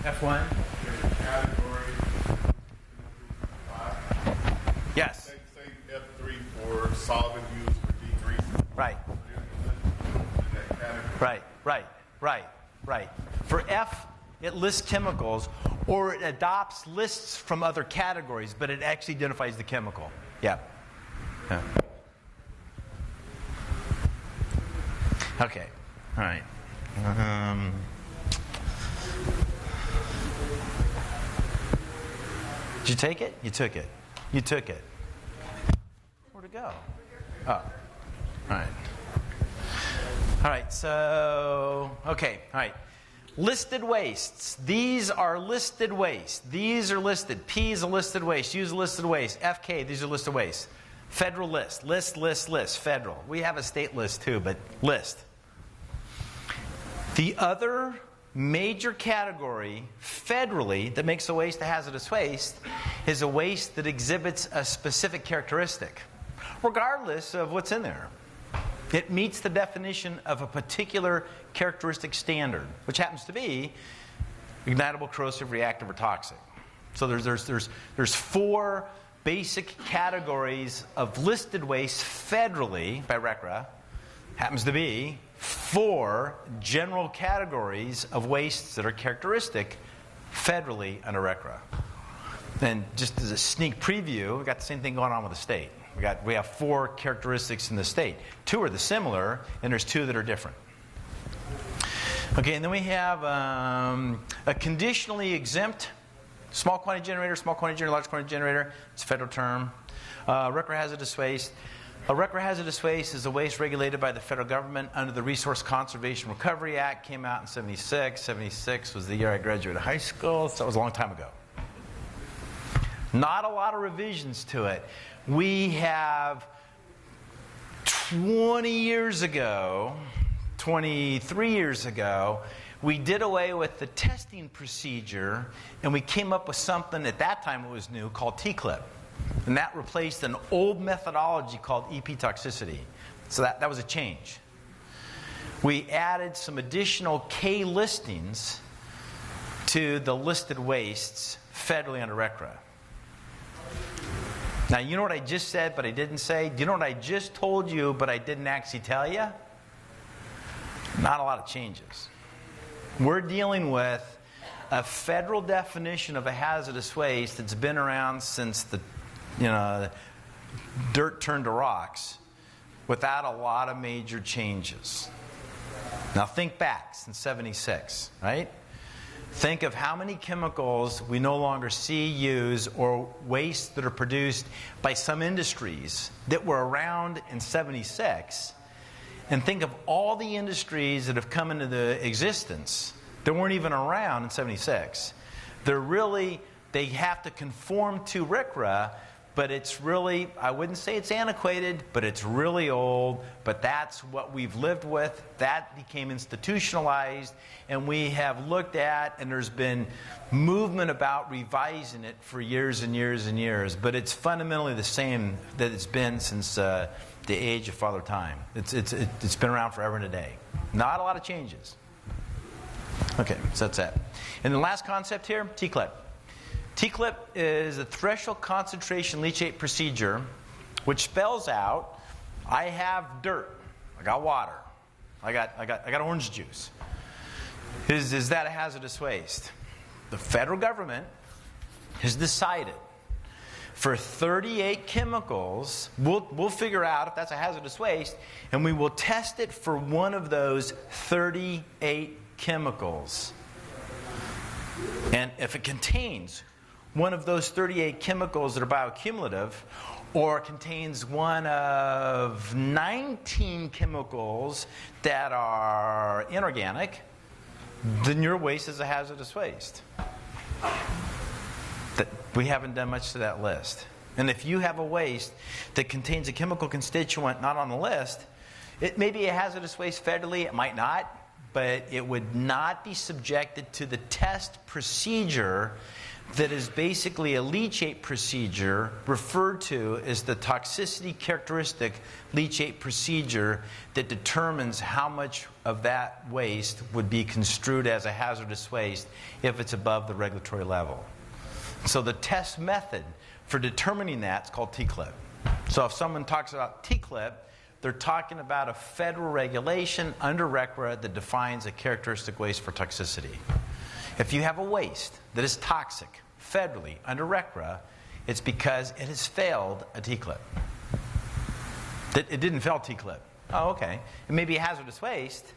F1? Yes. Say F3 for solvent used for degreasing. Right. Right. For F, it lists chemicals, or it adopts lists from other categories, but it actually identifies the chemical. Yeah. Okay. All right. Did you take it? You took it. You took it. Where'd it go? Oh. All right. All right. So, okay. All right. Listed wastes. These are listed wastes. These are listed. P is a listed waste. U is a listed waste. FK, these are listed wastes. Federal list. List. Federal. We have a state list too, but list. The other major category federally that makes a waste a hazardous waste is a waste that exhibits a specific characteristic, regardless of what's in there. It meets the definition of a particular characteristic standard, which happens to be ignitable, corrosive, reactive, or toxic. So there's four basic categories of listed waste federally by RCRA. Happens to be four general categories of wastes that are characteristic federally under RCRA. And just as a sneak preview, we've got the same thing going on with the state. We have four characteristics in the state. Two are the similar, and there's two that are different. Okay, and then we have a conditionally exempt small quantity generator, large quantity generator. It's a federal term. RCRA hazardous waste. A RCRA hazardous waste is a waste regulated by the federal government under the Resource Conservation Recovery Act. Came out in 76. 76 was the year I graduated high school, so that was a long time ago. Not a lot of revisions to it. We have 23 years ago, we did away with the testing procedure, and we came up with something at that time it was new called T-clip. And that replaced an old methodology called EP toxicity. So that was a change. We added some additional K listings to the listed wastes federally under RCRA. Now, you know what I just said, but I didn't say? Do you know what I just told you, but I didn't actually tell you? Not a lot of changes. We're dealing with a federal definition of a hazardous waste that's been around since the dirt turned to rocks without a lot of major changes. Now think back since 76, right? Think of how many chemicals we no longer see, use, or wastes that are produced by some industries that were around in 76. And think of all the industries that have come into the existence that weren't even around in 76. They have to conform to RCRA, but it's really, I wouldn't say it's antiquated, but it's really old. But that's what we've lived with. That became institutionalized, and we have looked at, and there's been movement about revising it for years and years and years. But it's fundamentally the same that it's been since the age of Father Time. It's been around forever and a day. Not a lot of changes. Okay, so that's that. And the last concept here, T-clip. T-clip is a threshold concentration leachate procedure, which spells out, I have dirt, I got water, I got orange juice. Is that a hazardous waste? The federal government has decided for 38 chemicals, we'll figure out if that's a hazardous waste, and we will test it for one of those 38 chemicals. And if it contains one of those 38 chemicals that are bioaccumulative, or contains one of 19 chemicals that are inorganic, then your waste is a hazardous waste. We haven't done much to that list. And if you have a waste that contains a chemical constituent not on the list, it may be a hazardous waste federally, it might not, but it would not be subjected to the test procedure that is basically a leachate procedure referred to as the toxicity characteristic leachate procedure that determines how much of that waste would be construed as a hazardous waste if it's above the regulatory level. So the test method for determining that is called T-clip. So if someone talks about T-clip, they're talking about a federal regulation under RCRA that defines a characteristic waste for toxicity. If you have a waste that is toxic federally under RCRA, it's because it has failed a T-clip. It didn't fail T-clip. Oh, okay. It may be a hazardous waste,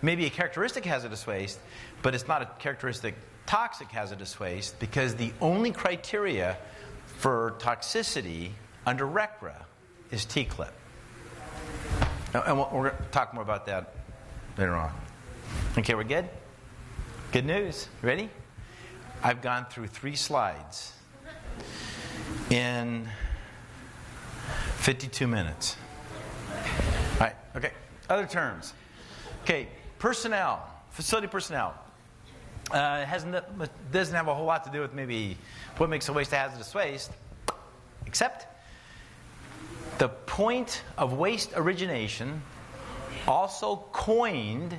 maybe a characteristic hazardous waste, but it's not a characteristic toxic hazardous waste because the only criteria for toxicity under RCRA is T-clip. And we're going to talk more about that later on. Okay, we're good? Good news. Ready? I've gone through 3 slides in 52 minutes. All right, okay. Other terms. Okay, personnel, facility personnel. Doesn't have a whole lot to do with maybe what makes a waste a hazardous waste, except the point of waste origination, also coined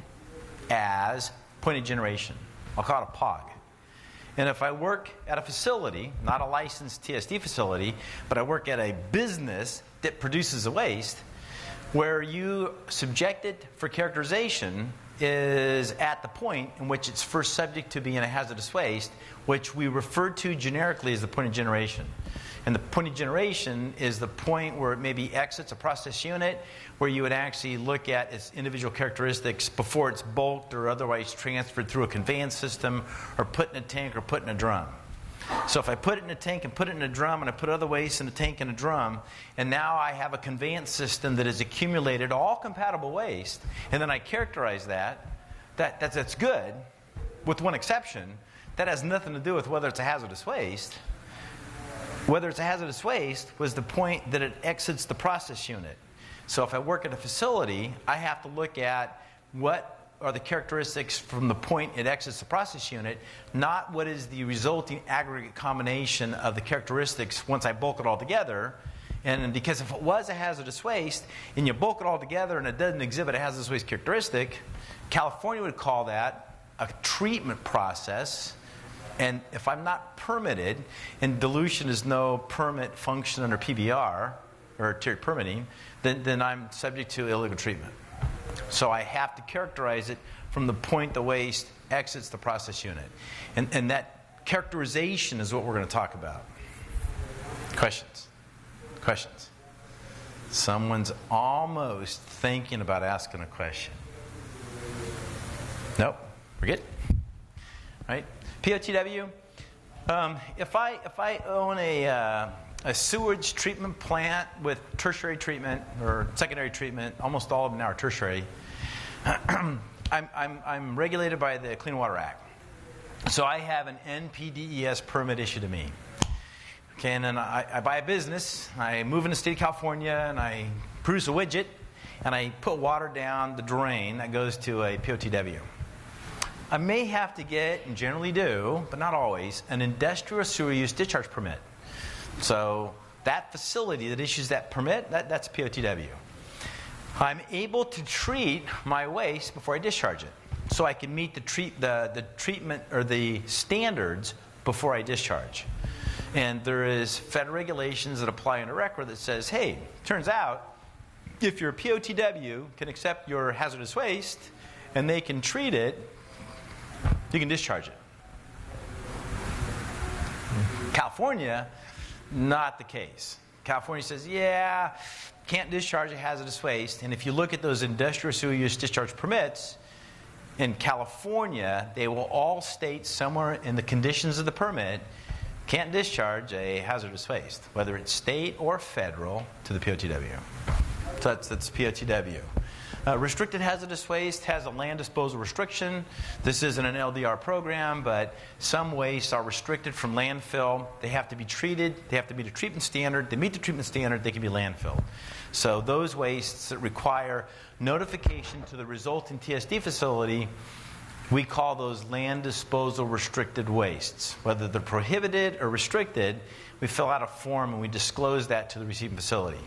as point of generation. I'll call it a POG. And if I work at a facility, not a licensed TSD facility, but I work at a business that produces a waste, where you subject it for characterization is at the point in which it's first subject to being a hazardous waste, which we refer to generically as the point of generation. And the point of generation is the point where it maybe exits a process unit, where you would actually look at its individual characteristics before it's bulked or otherwise transferred through a conveyance system or put in a tank or put in a drum. So if I put it in a tank and put it in a drum and I put other waste in a tank and a drum, and now I have a conveyance system that has accumulated all compatible waste, and then I characterize that's good, with one exception. That has nothing to do with whether it's a hazardous waste. Whether it's a hazardous waste was the point that it exits the process unit. So if I work at a facility, I have to look at what are the characteristics from the point it exits the process unit, not what is the resulting aggregate combination of the characteristics once I bulk it all together. And because if it was a hazardous waste and you bulk it all together and it doesn't exhibit a hazardous waste characteristic, California would call that a treatment process. And if I'm not permitted, and dilution is no permit function under PBR, or tier permitting, then I'm subject to illegal treatment. So I have to characterize it from the point the waste exits the process unit. And that characterization is what we're going to talk about. Questions? Questions? Someone's almost thinking about asking a question. Nope. We're good. Right? POTW. If I own a sewage treatment plant with tertiary treatment or secondary treatment, almost all of them now are tertiary. I'm regulated by the Clean Water Act, so I have an NPDES permit issued to me. Okay, and then I buy a business. I move in the state of California, and I produce a widget, and I put water down the drain that goes to a POTW. I may have to get, and generally do, but not always, an industrial sewer use discharge permit. So that facility that issues that permit, that's POTW. I'm able to treat my waste before I discharge it, so I can meet the treatment or the standards before I discharge. And there is federal regulations that apply on a record that says, hey, turns out if your POTW can accept your hazardous waste and they can treat it, you can discharge it. California, not the case. California says, yeah, can't discharge a hazardous waste. And if you look at those industrial sewer use discharge permits, in California, they will all state somewhere in the conditions of the permit, can't discharge a hazardous waste, whether it's state or federal, to the POTW. So that's POTW. Restricted hazardous waste has a land disposal restriction. This isn't an LDR program, but some wastes are restricted from landfill. They have to be treated. They have to meet a treatment standard. They meet the treatment standard, they can be landfilled. So those wastes that require notification to the resulting TSD facility, we call those land disposal restricted wastes. Whether they're prohibited or restricted, we fill out a form and we disclose that to the receiving facility.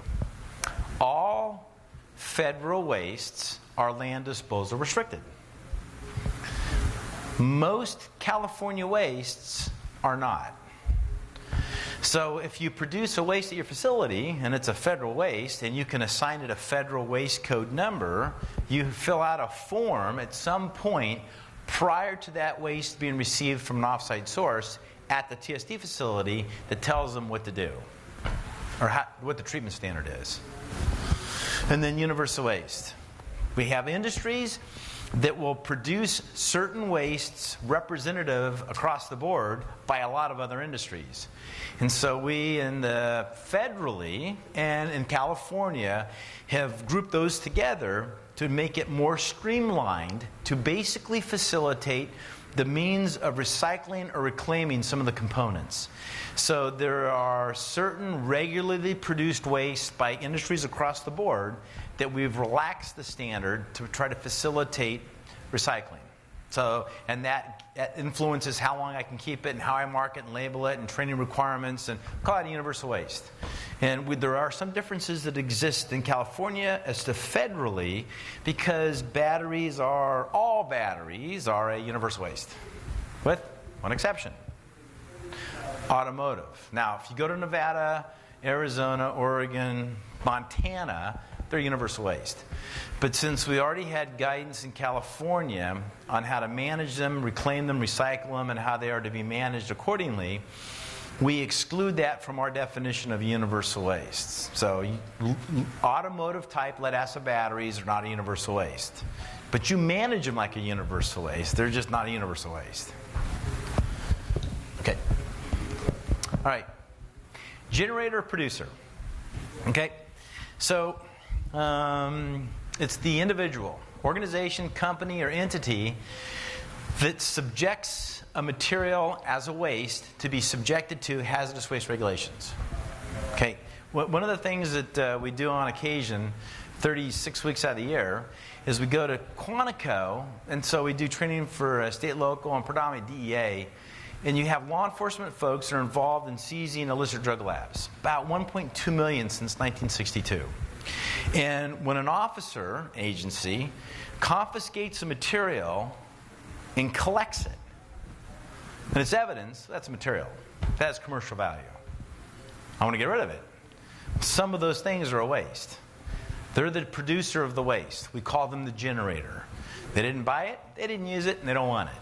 All federal wastes are land disposal restricted. Most California wastes are not. So if you produce a waste at your facility and it's a federal waste and you can assign it a federal waste code number, you fill out a form at some point prior to that waste being received from an offsite source at the TSD facility that tells them what to do or what the treatment standard is. And then universal waste. We have industries that will produce certain wastes representative across the board by a lot of other industries. And so we in the federally and in California have grouped those together to make it more streamlined to basically facilitate the means of recycling or reclaiming some of the components. So there are certain regularly produced wastes by industries across the board that we've relaxed the standard to try to facilitate recycling. So, and that influences how long I can keep it and how I mark it and label it and training requirements, and call it a universal waste. And there are some differences that exist in California as to federally, because all batteries are a universal waste, with one exception: automotive. Now, if you go to Nevada, Arizona, Oregon, Montana, they're universal waste. But since we already had guidance in California on how to manage them, reclaim them, recycle them, and how they are to be managed accordingly, we exclude that from our definition of universal wastes. So automotive type lead acid batteries are not a universal waste. But you manage them like a universal waste. They're just not a universal waste. Okay. All right. Generator or producer. Okay. So it's the individual, organization, company, or entity that subjects a material as a waste to be subjected to hazardous waste regulations. Okay. One of the things that we do on occasion, 36 weeks out of the year, is we go to Quantico, and so we do training for state, local, and predominantly DEA. And you have law enforcement folks that are involved in seizing illicit drug labs. About 1.2 million since 1962. And when an officer agency confiscates a material and collects it, and it's evidence, that's material. That has commercial value. I want to get rid of it. Some of those things are a waste. They're the producer of the waste. We call them the generator. They didn't buy it, they didn't use it, and they don't want it.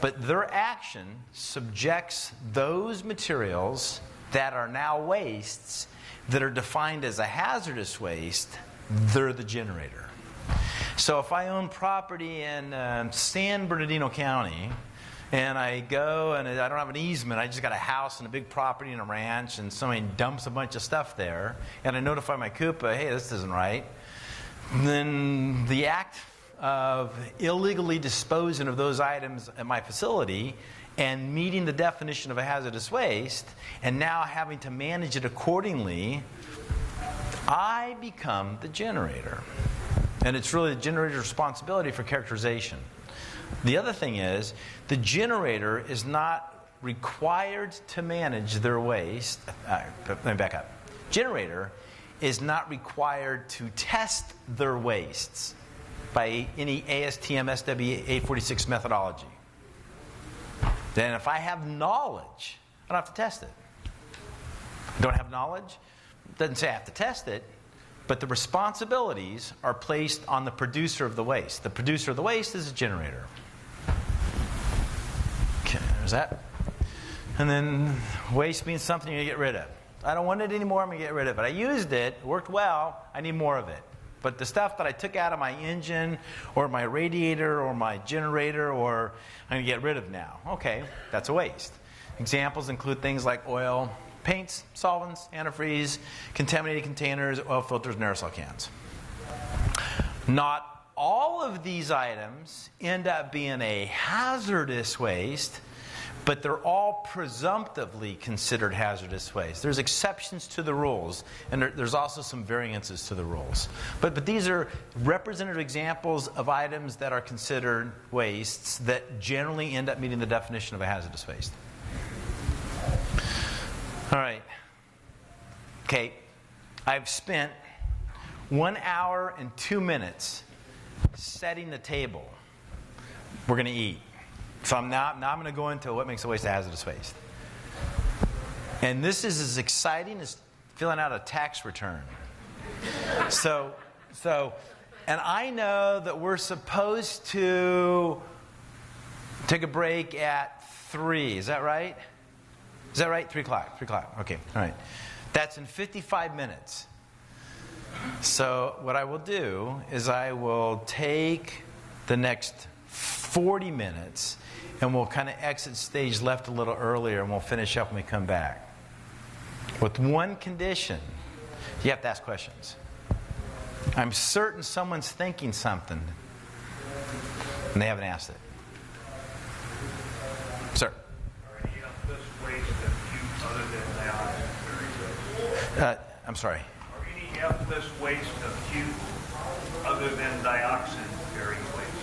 But their action subjects those materials that are now wastes that are defined as a hazardous waste, they're the generator. So if I own property in San Bernardino County, and I go and I don't have an easement, I just got a house and a big property and a ranch, and somebody dumps a bunch of stuff there, and I notify my CUPA, hey, this isn't right, then the act of illegally disposing of those items at my facility and meeting the definition of a hazardous waste, and now having to manage it accordingly, I become the generator. And it's really the generator's responsibility for characterization. The other thing is, the generator is not required to manage their waste. Let me back up. Generator is not required to test their wastes by any ASTM SW 846 methodology. Then if I have knowledge, I don't have to test it. Don't have knowledge? Doesn't say I have to test it, but the responsibilities are placed on the producer of the waste. The producer of the waste is a generator. Okay, there's that. And then waste means something you're going to get rid of. I don't want it anymore, I'm going to get rid of it. I used it, it worked well, I need more of it. But the stuff that I took out of my engine or my radiator or my generator, or I'm going to get rid of now. Okay, that's a waste. Examples include things like oil, paints, solvents, antifreeze, contaminated containers, oil filters, and aerosol cans. Not all of these items end up being a hazardous waste, but they're all presumptively considered hazardous waste. There's exceptions to the rules, and there's also some variances to the rules. But these are representative examples of items that are considered wastes that generally end up meeting the definition of a hazardous waste. All right. Okay. I've spent 1 hour and 2 minutes setting the table. We're going to eat. So now I'm going to go into what makes a waste a hazardous waste. And this is as exciting as filling out a tax return. So, and I know that we're supposed to take a break at 3. Is that right? Is that right? 3 o'clock. 3 o'clock. Okay. All right. That's in 55 minutes. So what I will do is I will take the next 40 minutes and we'll kind of exit stage left a little earlier and we'll finish up when we come back. With one condition, you have to ask questions. I'm certain someone's thinking something and they haven't asked it. Sir? Are any of this waste acute other than dioxin? I'm sorry. Are any of this waste acute other than dioxin-bearing wastes?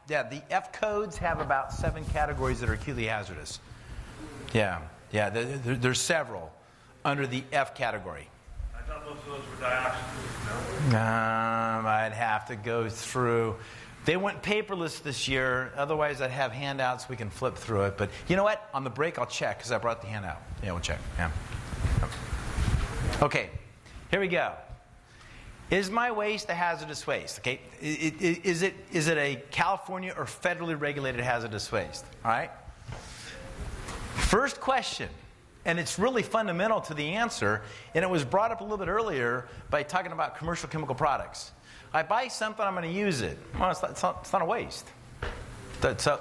Yeah, the F codes have about 7 categories that are acutely hazardous. Yeah, there's several under the F category. I thought most of those were dioxin. No? I'd have to go through. They went paperless this year. Otherwise, I'd have handouts. We can flip through it. But you know what? On the break, I'll check because I brought the handout. Yeah, we'll check. Yeah. Okay, here we go. Is my waste a hazardous waste? Okay, is it a California or federally regulated hazardous waste? All right. First question, and it's really fundamental to the answer, and it was brought up a little bit earlier by talking about commercial chemical products. I buy something, I'm going to use it. Well, it's not a waste. So,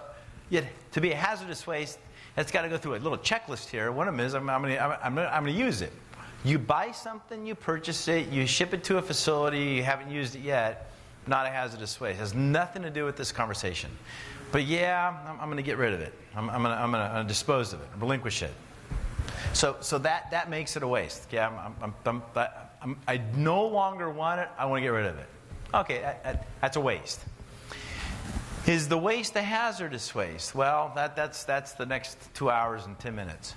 to be a hazardous waste, it's got to go through a little checklist here. One of them is I'm going to use it. You buy something, you purchase it, you ship it to a facility, you haven't used it yet, not a hazardous waste. It has nothing to do with this conversation. But yeah, I'm going to get rid of it. I'm going to dispose of it, relinquish it. So that makes it a waste. Yeah, I no longer want it. I want to get rid of it. Okay, that's a waste. Is the waste a hazardous waste? Well, that's the next 2 hours and 10 minutes.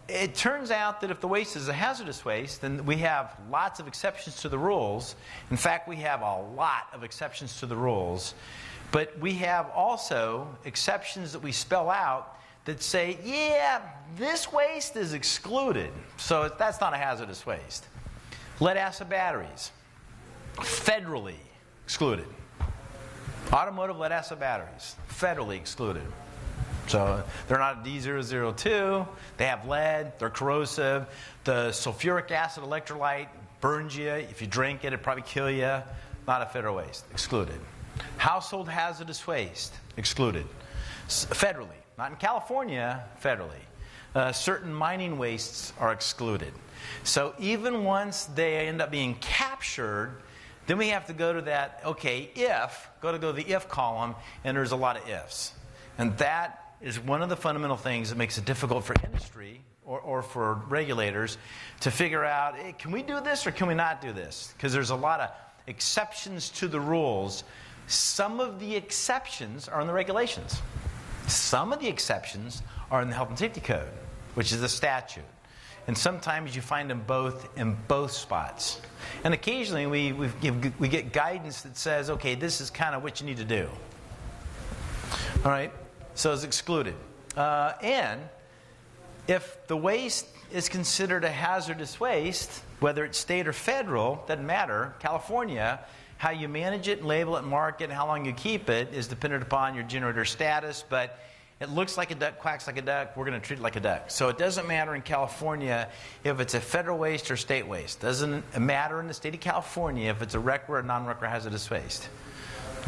It turns out that if the waste is a hazardous waste, then we have lots of exceptions to the rules. In fact, we have a lot of exceptions to the rules. But we have also exceptions that we spell out that say, yeah, this waste is excluded. So that's not a hazardous waste. Lead-acid batteries, federally excluded. Automotive lead-acid batteries, federally excluded. So they're not D002, they have lead, they're corrosive. The sulfuric acid electrolyte burns you. If you drink it, it'd probably kill you. Not a federal waste. Excluded. Household hazardous waste. Excluded. Federally. Not in California, federally. Certain mining wastes are excluded. So even once they end up being captured, then we have to go to that, okay, go to the if column, and there's a lot of ifs. And that is one of the fundamental things that makes it difficult for industry or for regulators to figure out, hey, can we do this or can we not do this? Because there's a lot of exceptions to the rules. Some of the exceptions are in the regulations. Some of the exceptions are in the Health and Safety Code, which is the statute. And sometimes you find them both in both spots. And occasionally we get guidance that says, okay, this is kind of what you need to do. All right? So it's excluded. And if the waste is considered a hazardous waste, whether it's state or federal, doesn't matter. California, how you manage it and label it and mark it and how long you keep it is dependent upon your generator status. But it looks like a duck, quacks like a duck, we're going to treat it like a duck. So it doesn't matter in California if it's a federal waste or state waste. It doesn't matter in the state of California if it's a RCRA or non-RCRA hazardous waste.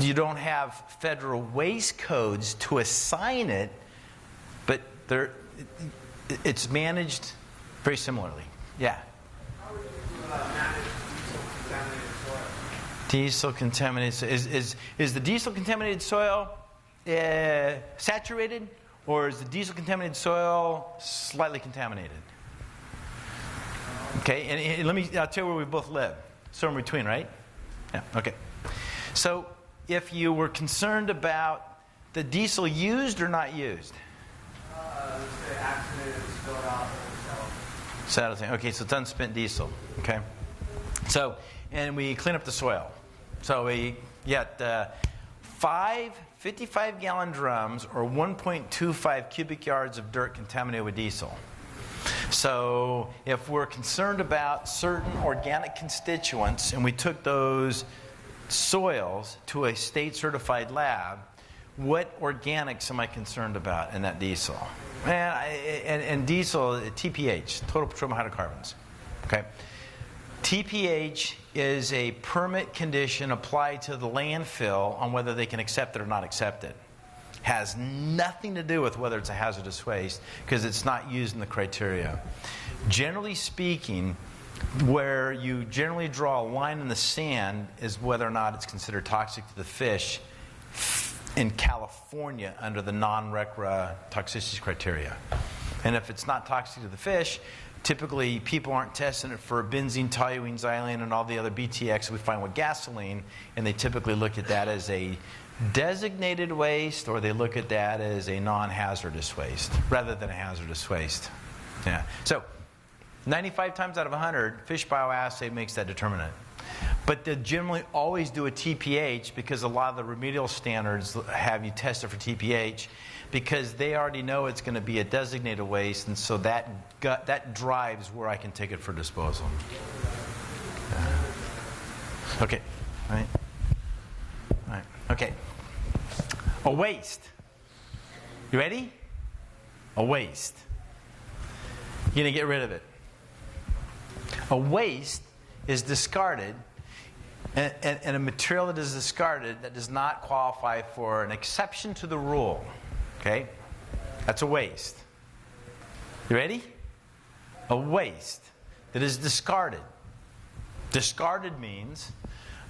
You don't have federal waste codes to assign it, but it's managed very similarly. Yeah? How would you manage diesel contaminated soil? Diesel contaminated. Is the diesel contaminated soil saturated, or is the diesel contaminated soil slightly contaminated? Okay, and I'll tell you where we both live. Somewhere in between, right? Yeah, okay. So if you were concerned about the diesel used or not used? Let's say accident, spilled out, Okay, so it's unspent diesel. Okay. So, and we clean up the soil. So we get 5 55-gallon drums or 1.25 cubic yards of dirt contaminated with diesel. So if we're concerned about certain organic constituents and we took those soils to a state-certified lab, what organics am I concerned about in that diesel? And diesel, TPH, total petroleum hydrocarbons. Okay. TPH is a permit condition applied to the landfill on whether they can accept it or not accept it. Has nothing to do with whether it's a hazardous waste because it's not used in the criteria. Generally speaking, where you generally draw a line in the sand is whether or not it's considered toxic to the fish in California under the non-RCRA toxicity criteria. And if it's not toxic to the fish, typically people aren't testing it for benzene, toluene, xylene, and all the other BTX we find with gasoline, and they typically look at that as a designated waste or they look at that as a non-hazardous waste rather than a hazardous waste. Yeah. So 95 times out of 100, fish bioassay makes that determinant. But they generally always do a TPH because a lot of the remedial standards have you test it for TPH because they already know it's going to be a designated waste, and so that drives where I can take it for disposal. Okay. All right. Okay. A waste. You ready? A waste. You're going to get rid of it. A waste is discarded, and a material that is discarded that does not qualify for an exception to the rule. Okay? That's a waste. You ready? A waste that is discarded. Discarded means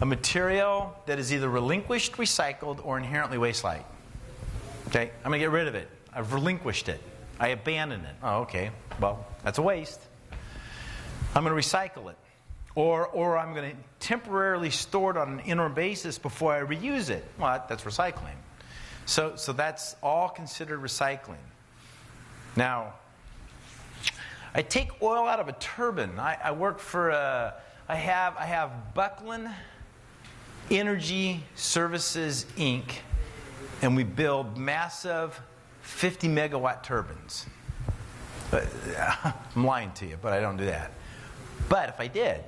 a material that is either relinquished, recycled, or inherently waste-like. Okay? I'm going to get rid of it. I've relinquished it. I abandoned it. Oh, okay. Well, that's a waste. I'm going to recycle it. Or I'm going to temporarily store it on an interim basis before I reuse it. Well, that's recycling. So that's all considered recycling. Now, I take oil out of a turbine. I work for I have Buckland Energy Services, Inc., and we build massive 50 megawatt turbines. I'm lying to you, but I don't do that. But if I did,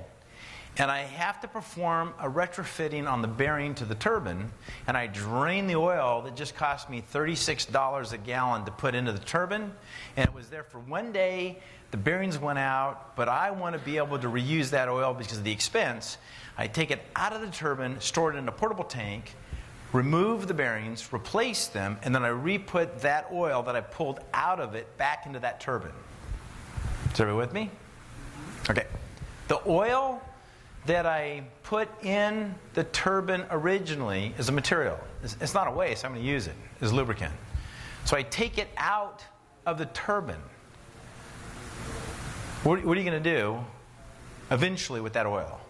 and I have to perform a retrofitting on the bearing to the turbine, and I drain the oil that just cost me $36 a gallon to put into the turbine, and it was there for 1 day, the bearings went out, but I want to be able to reuse that oil because of the expense. I take it out of the turbine, store it in a portable tank, remove the bearings, replace them, and then I re-put that oil that I pulled out of it back into that turbine. Is everybody with me? Okay. The oil that I put in the turbine originally is a material. It's not a waste. I'm going to use it as lubricant. So I take it out of the turbine. What are you going to do eventually with that oil?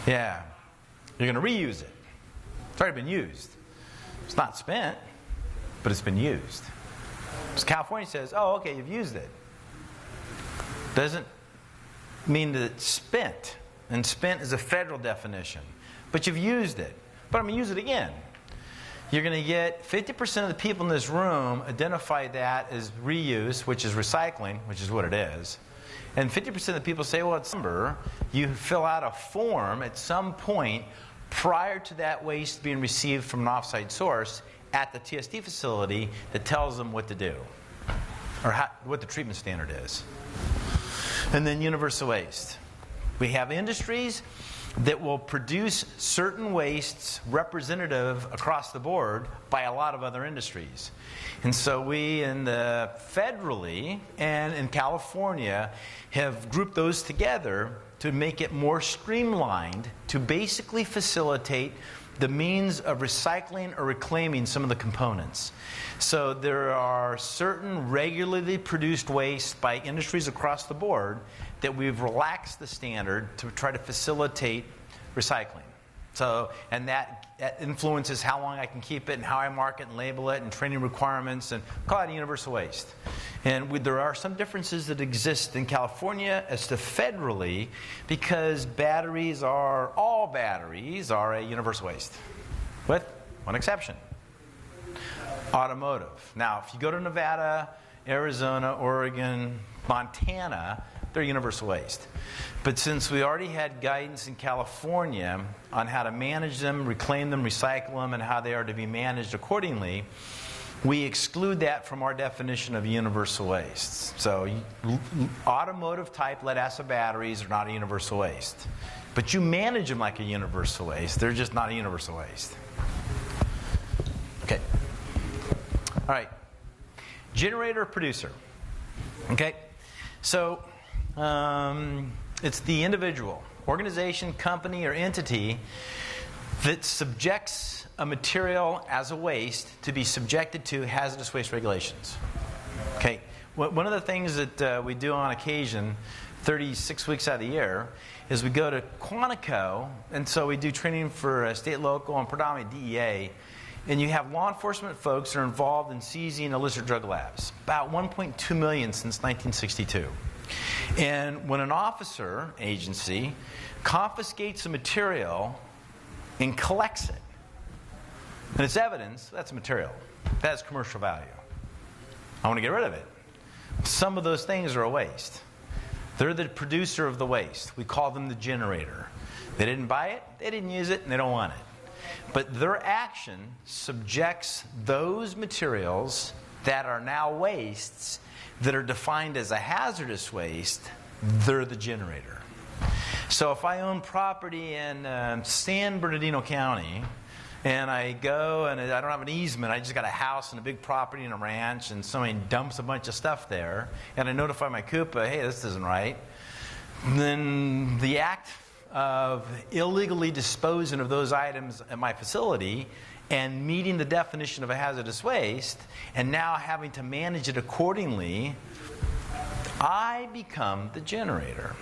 Yeah. You're going to reuse it. It's already been used. It's not spent, but it's been used. So California says, oh, okay, you've used it. Doesn't mean that it's spent. And spent is a federal definition. But you've used it. But I'm going to use it again. You're going to get 50% of the people in this room identify that as reuse, which is recycling, which is what it is. And 50% of the people say, well, it's number. You fill out a form at some point prior to that waste being received from an offsite source at the TSD facility that tells them what to do or what the treatment standard is. And then universal waste. We have industries that will produce certain wastes representative across the board by a lot of other industries. And so we federally and in California have grouped those together to make it more streamlined to basically facilitate the means of recycling or reclaiming some of the components. So there are certain regularly produced wastes by industries across the board that we've relaxed the standard to try to facilitate recycling. So, and that influences how long I can keep it and how I mark it and label it and training requirements, and call it a universal waste. And there are some differences that exist in California as to federally, because all batteries are a universal waste, with one exception: automotive. Now, if you go to Nevada, Arizona, Oregon, Montana, they're universal waste. But since we already had guidance in California on how to manage them, reclaim them, recycle them, and how they are to be managed accordingly, we exclude that from our definition of universal wastes. So automotive type lead-acid batteries are not a universal waste. But you manage them like a universal waste. They're just not a universal waste. Okay. All right. Generator or producer. Okay. So it's the individual, organization, company, or entity that subjects a material as a waste to be subjected to hazardous waste regulations. Okay. One of the things that we do on occasion, 36 weeks out of the year, is we go to Quantico, and so we do training for state, local, and predominantly DEA. And you have law enforcement folks that are involved in seizing illicit drug labs. About 1.2 million since 1962. And when an officer agency confiscates a material and collects it, and it's evidence, that's material. That has commercial value. I want to get rid of it. Some of those things are a waste. They're the producer of the waste. We call them the generator. They didn't buy it, they didn't use it, and they don't want it. But their action subjects those materials that are now wastes that are defined as a hazardous waste, they're the generator. So if I own property in San Bernardino County, and I go and I don't have an easement, I just got a house and a big property and a ranch, and somebody dumps a bunch of stuff there, and I notify my CUPA, hey, this isn't right, then the act of illegally disposing of those items at my facility and meeting the definition of a hazardous waste, and now having to manage it accordingly, I become the generator.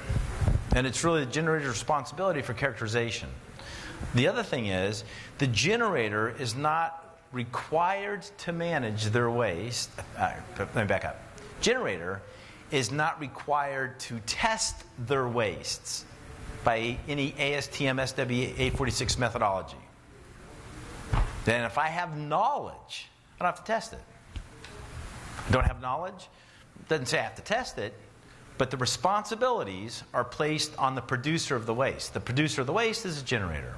And it's really the generator's responsibility for characterization. The other thing is, the generator is not required to manage their waste. Let me back up. Generator is not required to test their wastes by any ASTM SW 846 methodology. Then if I have knowledge, I don't have to test it. I don't have knowledge, it doesn't say I have to test it, but the responsibilities are placed on the producer of the waste. The producer of the waste is a generator.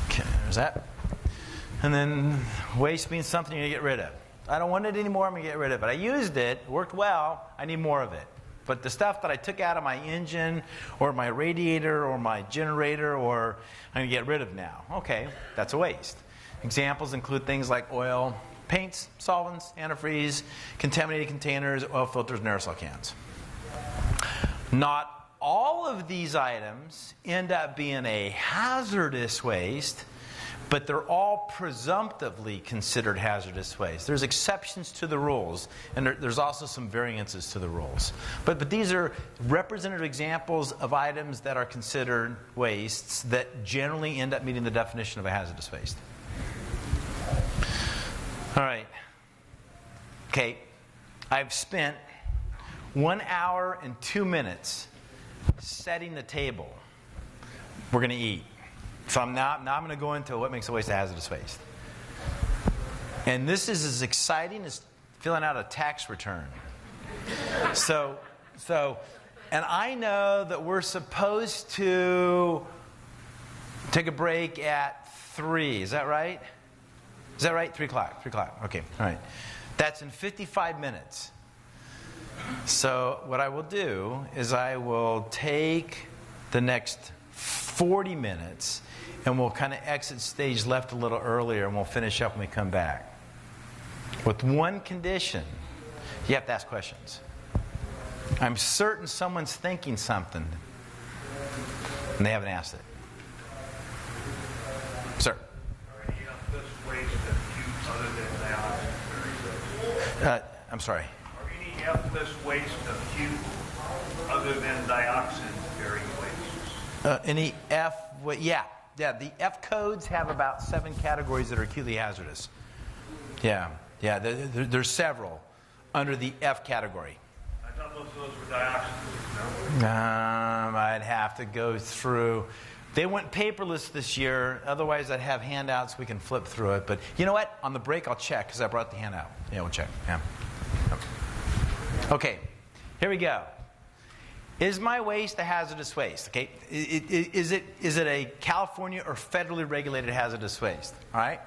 Okay, there's that. And then waste means something you're going to get rid of. I don't want it anymore, I'm going to get rid of it. I used it, worked well, I need more of it. But the stuff that I took out of my engine or my radiator or my generator, or I'm going to get rid of now. Okay, that's a waste. Examples include things like oil, paints, solvents, antifreeze, contaminated containers, oil filters, and aerosol cans. Not all of these items end up being a hazardous waste, but they're all presumptively considered hazardous waste. There's exceptions to the rules, and there's also some variances to the rules. But these are representative examples of items that are considered wastes that generally end up meeting the definition of a hazardous waste. All right. Okay. I've spent 1 hour and 2 minutes setting the table. We're going to eat. So now I'm going to go into what makes a waste a hazardous waste. And this is as exciting as filling out a tax return. So, and I know that we're supposed to take a break at 3. Is that right? Is that right? 3 o'clock. 3 o'clock. Okay. All right. That's in 55 minutes. So what I will do is I will take the next 40 minutes and we'll kind of exit stage left a little earlier and we'll finish up when we come back. With one condition, you have to ask questions. I'm certain someone's thinking something and they haven't asked it. Sir? Are any of this waste acute other than dioxin? I'm sorry. Are any of this waste acute other than dioxin-bearing wastes? Yeah, the F codes have about 7 categories that are acutely hazardous. Yeah, there's several under the F category. I thought most of those were dioxins. No? I'd have to go through. They went paperless this year. Otherwise, I'd have handouts. We can flip through it. But you know what? On the break, I'll check because I brought the handout. Yeah, we'll check. Yeah. Okay, here we go. Is my waste a hazardous waste? Okay, is it a California or federally regulated hazardous waste? All right.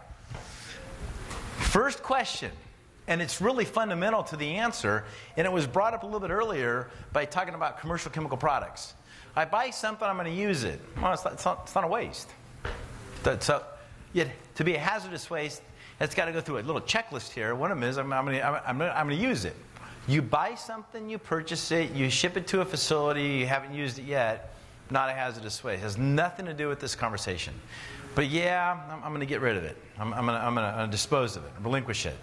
First question, and it's really fundamental to the answer, and it was brought up a little bit earlier by talking about commercial chemical products. I buy something, I'm going to use it. Well, it's not a waste. So, to be a hazardous waste, it's got to go through a little checklist here. One of them is I'm going to use it. You buy something, you purchase it, you ship it to a facility, you haven't used it yet, not a hazardous waste. It has nothing to do with this conversation. But yeah, I'm going to get rid of it. I'm going to dispose of it, relinquish it.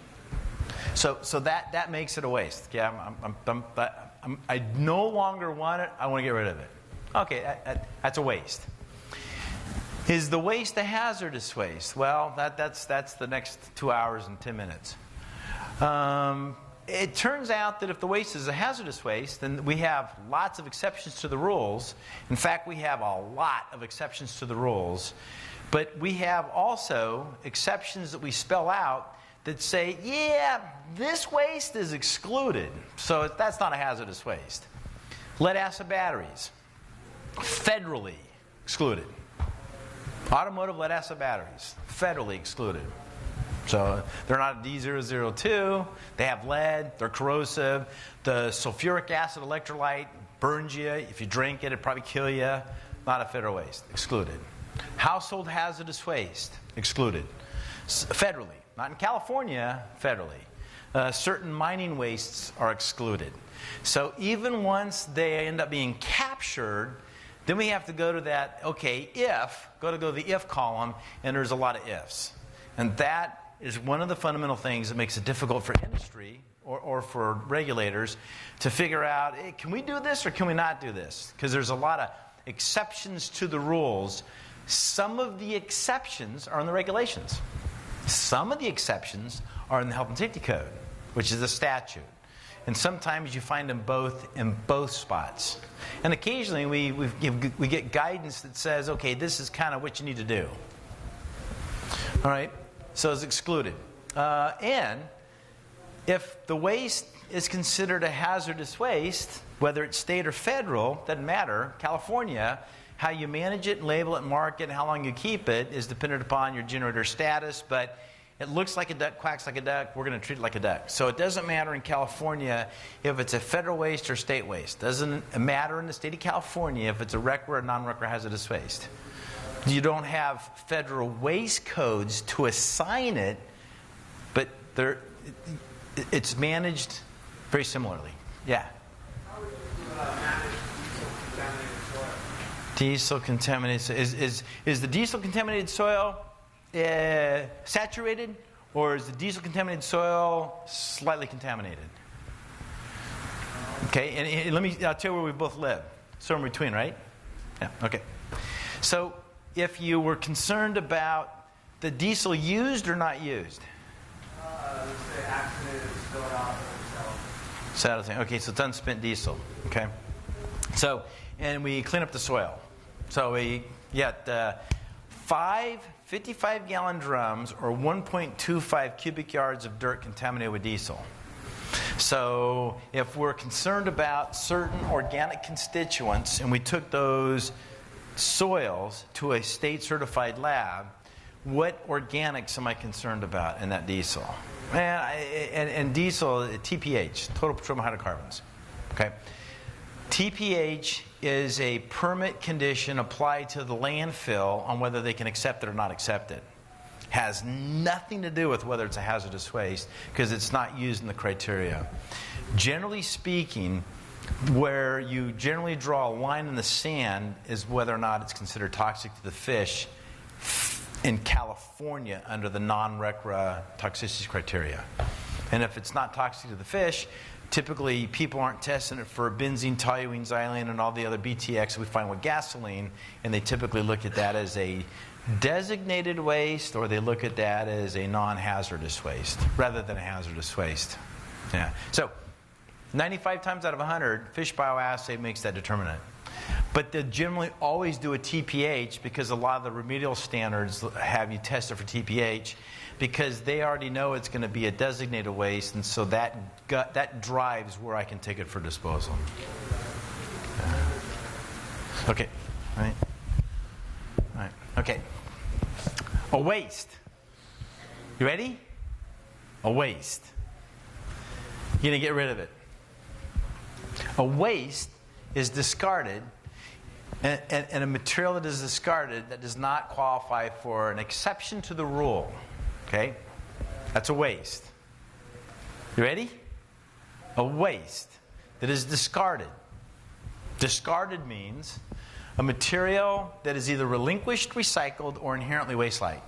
So that makes it a waste. Yeah, I no longer want it. I want to get rid of it. Okay, that's a waste. Is the waste a hazardous waste? Well, that's the next 2 hours and 10 minutes. It turns out that if the waste is a hazardous waste, then we have lots of exceptions to the rules. In fact, we have a lot of exceptions to the rules. But we have also exceptions that we spell out that say, yeah, this waste is excluded. So that's not a hazardous waste. Lead-acid batteries, federally excluded. Automotive lead-acid batteries, federally excluded. So they're not D002, they have lead, they're corrosive. The sulfuric acid electrolyte burns you. If you drink it, it'd probably kill you. Not a federal waste, excluded. Household hazardous waste, excluded. Federally, not in California, federally. Certain mining wastes are excluded. So even once they end up being captured, then we have to go to that, okay, go to the if column, and there's a lot of ifs. And that is one of the fundamental things that makes it difficult for industry or for regulators to figure out, hey, can we do this or can we not do this? Because there's a lot of exceptions to the rules. Some of the exceptions are in the regulations. Some of the exceptions are in the Health and Safety Code, which is a statute. And sometimes you find them both in both spots. And occasionally we get guidance that says, okay, this is kind of what you need to do. All right? So it's excluded. And if the waste is considered a hazardous waste, whether it's state or federal, doesn't matter. California, how you manage it and label it and mark it and how long you keep it is dependent upon your generator status, but it looks like a duck, quacks like a duck, we're going to treat it like a duck. So it doesn't matter in California if it's a federal waste or state waste. Doesn't matter in the state of California if it's a RCRA or non-RCRA hazardous waste. You don't have federal waste codes to assign it, but it's managed very similarly. Yeah? How would you manage diesel contaminated soil? Diesel contaminated soil. Is the diesel contaminated soil saturated, or is the diesel contaminated soil slightly contaminated? Okay, and I'll tell you where we both live. So in between, right? Yeah, okay. So if you were concerned about the diesel used or not used? Let's say accident, spilled out, or Saddle. Okay, so it's unspent diesel. Okay. So, and we clean up the soil. So we get 5 55-gallon drums or 1.25 cubic yards of dirt contaminated with diesel. So if we're concerned about certain organic constituents and we took those soils to a state-certified lab, what organics am I concerned about in that diesel? And diesel, TPH, total petroleum hydrocarbons. Okay. TPH is a permit condition applied to the landfill on whether they can accept it or not accept it. Has nothing to do with whether it's a hazardous waste because it's not used in the criteria. Generally speaking, where you generally draw a line in the sand is whether or not it's considered toxic to the fish in California under the non-RCRA toxicity criteria. And if it's not toxic to the fish, typically people aren't testing it for benzene, toluene, xylene, and all the other BTX we find with gasoline, and they typically look at that as a designated waste, or they look at that as a non-hazardous waste rather than a hazardous waste. Yeah. So 95 times out of 100, fish bioassay makes that determinant. But they generally always do a TPH because a lot of the remedial standards have you test it for TPH because they already know it's going to be a designated waste, and so that drives where I can take it for disposal. Okay. All right. Okay. A waste. You ready? A waste. You're going to get rid of it. A waste is discarded, and a material that is discarded that does not qualify for an exception to the rule. Okay? That's a waste. You ready? A waste that is discarded. Discarded means a material that is either relinquished, recycled, or inherently waste-like.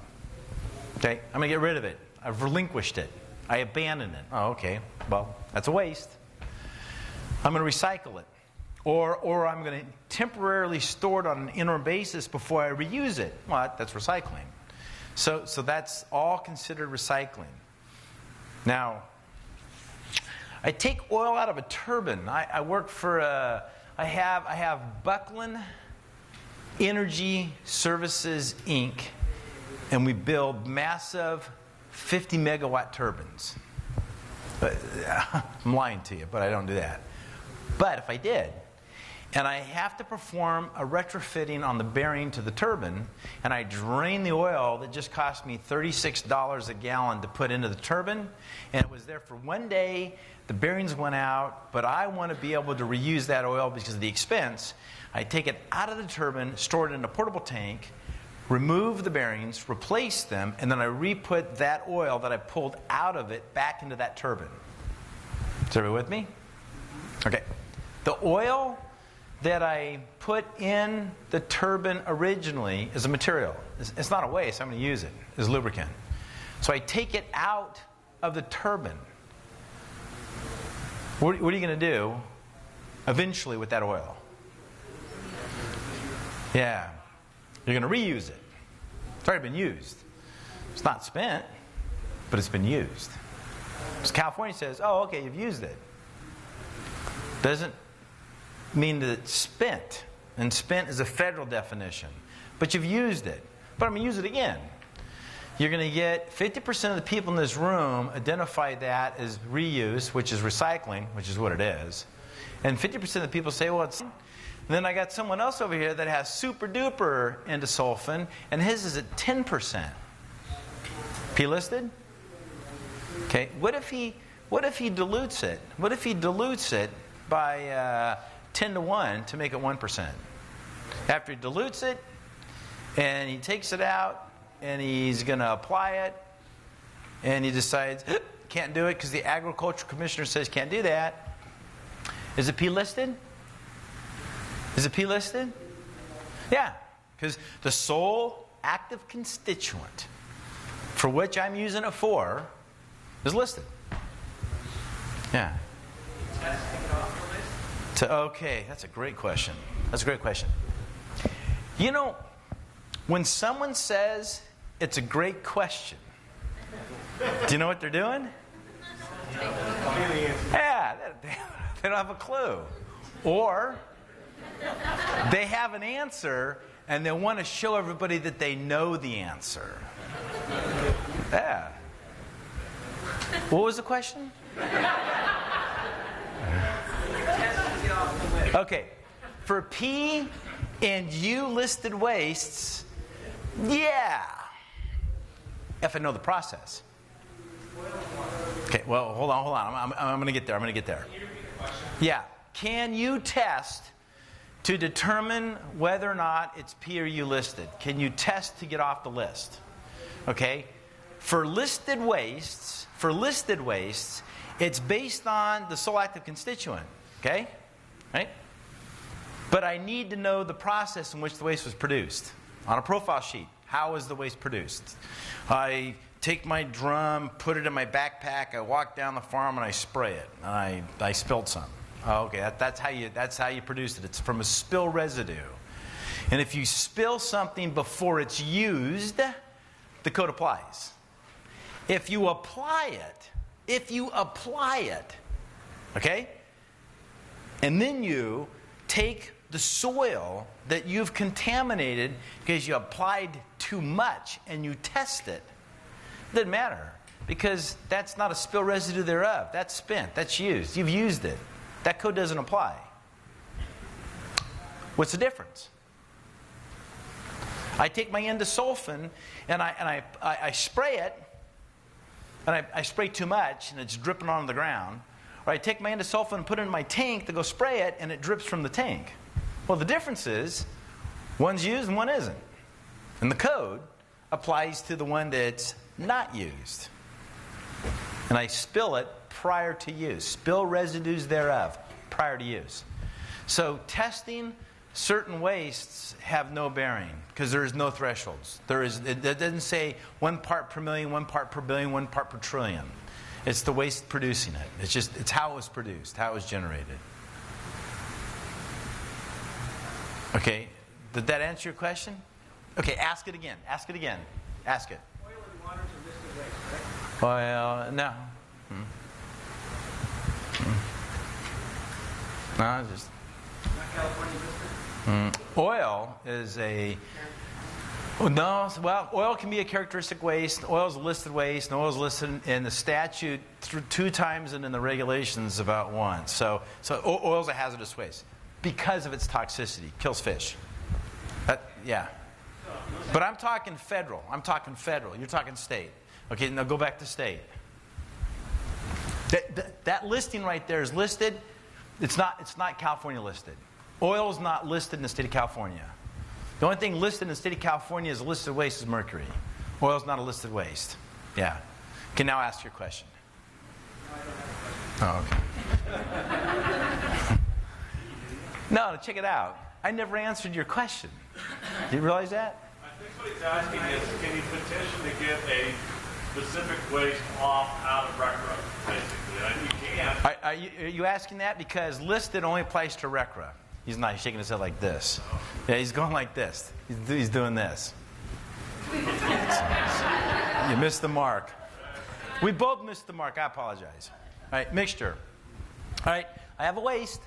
Okay? I'm going to get rid of it. I've relinquished it. I abandoned it. Oh, okay. Well, that's a waste. I'm going to recycle it. Or I'm going to temporarily store it on an interim basis before I reuse it. Well, that's recycling. So that's all considered recycling. Now, I take oil out of a turbine. I work for I have Buckland Energy Services, Inc., and we build massive 50 megawatt turbines. I'm lying to you, but I don't do that. But if I did, and I have to perform a retrofitting on the bearing to the turbine, and I drain the oil that just cost me $36 a gallon to put into the turbine, and it was there for one day, the bearings went out, but I want to be able to reuse that oil because of the expense. I take it out of the turbine, store it in a portable tank, remove the bearings, replace them, and then I re-put that oil that I pulled out of it back into that turbine. Is everybody with me? Okay. The oil that I put in the turbine originally is a material. It's not a waste. I'm going to use it as lubricant. So I take it out of the turbine. What are you going to do eventually with that oil? Yeah. You're going to reuse it. It's already been used. It's not spent, but it's been used. So California says, oh, okay, you've used it. Doesn't mean that it's spent. And spent is a federal definition. But you've used it. But I'm going to use it again. You're going to get 50% of the people in this room identify that as reuse, which is recycling, which is what it is. And 50% of the people say, well, it's... And then I got someone else over here that has super duper endosulfan, and his is at 10%. P listed? Okay. What if he dilutes it? What if he dilutes it by 10 to 1 to make it 1%? After he dilutes it, and he takes it out, and he's going to apply it, and he decides, can't do it because the agriculture commissioner says can't do that. Is it P listed? Is it P listed? Yeah, because the sole active constituent for which I'm using it for is listed. Yeah. Okay, that's a great question. That's a great question. You know, when someone says it's a great question, do you know what they're doing? Yeah, they don't have a clue. Or they have an answer and they want to show everybody that they know the answer. Yeah. What was the question? Okay. For P and U listed wastes, yeah. If I know the process. Okay, well, hold on. I'm going to get there. Yeah. Can you test to determine whether or not it's P or U listed? Can you test to get off the list? Okay. For listed wastes, it's based on the sole active constituent. Okay? Right? But I need to know the process in which the waste was produced. On a profile sheet, how was the waste produced? I take my drum, put it in my backpack, I walk down the farm and I spray it. And I spilled some. Oh, okay, that's how you produced it. It's from a spill residue. And if you spill something before it's used, the code applies. If you apply it, okay? And then you take the soil that you've contaminated because you applied too much and you test it. It doesn't matter because that's not a spill residue thereof. That's spent. That's used. You've used it. That code doesn't apply. What's the difference? I take my endosulfan and I spray it, and I spray too much and it's dripping on the ground. Or I take my endosulfan and put it in my tank to go spray it and it drips from the tank. Well, the difference is one's used and one isn't. And the code applies to the one that's not used. And I spill it prior to use. Spill residues thereof prior to use. So testing certain wastes have no bearing because there is no thresholds. It doesn't say 1 part per million, 1 part per billion, 1 part per trillion. It's the waste producing it. It's how it was produced, how it was generated. Okay, did that answer your question? Okay, ask it again. Ask it. Oil and water are listed waste, correct? Well, no. No, just... Not California listed? Oil is a... No, well, oil can be a characteristic waste. Oil is a listed waste. And oil is listed in the statute 2 times and in the regulations about once. So oil is a hazardous waste because of its toxicity. Kills fish. Yeah. But I'm talking federal. You're talking state. Okay, now go back to state. That listing right there is listed. It's not California listed. Oil is not listed in the state of California. The only thing listed in the state of California as a listed waste is mercury. Oil is not a listed waste. Yeah. You can now ask your question. Oh, okay. No, check it out. I never answered your question. Do you realize that? I think what he's asking is, can you petition to get a specific waste off out of RCRA, basically? And you can. Are you asking that? Because listed only applies to RCRA. He's not. He's shaking his head like this. Yeah, he's going like this. He's doing this. You missed the mark. We both missed the mark. I apologize. All right, mixture. All right, I have a waste.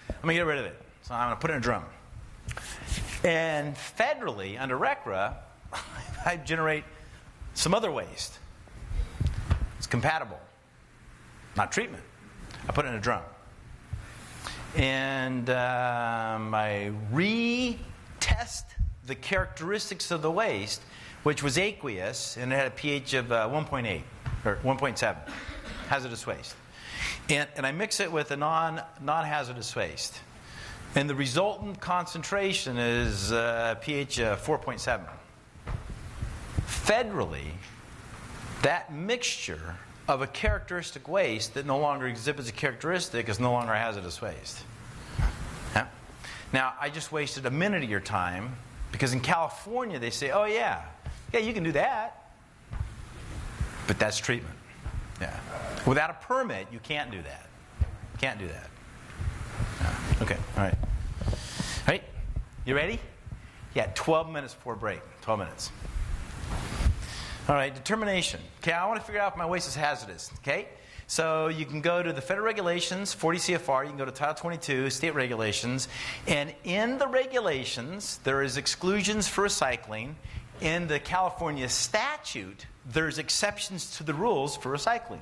I'm going to get rid of it. So I'm going to put it in a drum. And federally, under RCRA, I generate some other waste. It's compatible, not treatment. I put it in a drum. And I retest the characteristics of the waste, which was aqueous, and it had a pH of 1.8 or 1.7, hazardous waste. And I mix it with a non-hazardous waste. And the resultant concentration is pH 4.7. Federally, that mixture of a characteristic waste that no longer exhibits a characteristic is no longer a hazardous waste. Yeah? Now, I just wasted a minute of your time because in California they say, oh yeah, you can do that. But that's treatment. Yeah. Without a permit, you can't do that. Can't do that. Yeah. Okay, all right. All right, you ready? Yeah, 12 minutes before break. 12 minutes. All right, determination. Okay, I want to figure out if my waste is hazardous. Okay, so you can go to the federal regulations, 40 CFR. You can go to Title 22, state regulations. And in the regulations, there is exclusions for recycling. In the California statute, there's exceptions to the rules for recycling.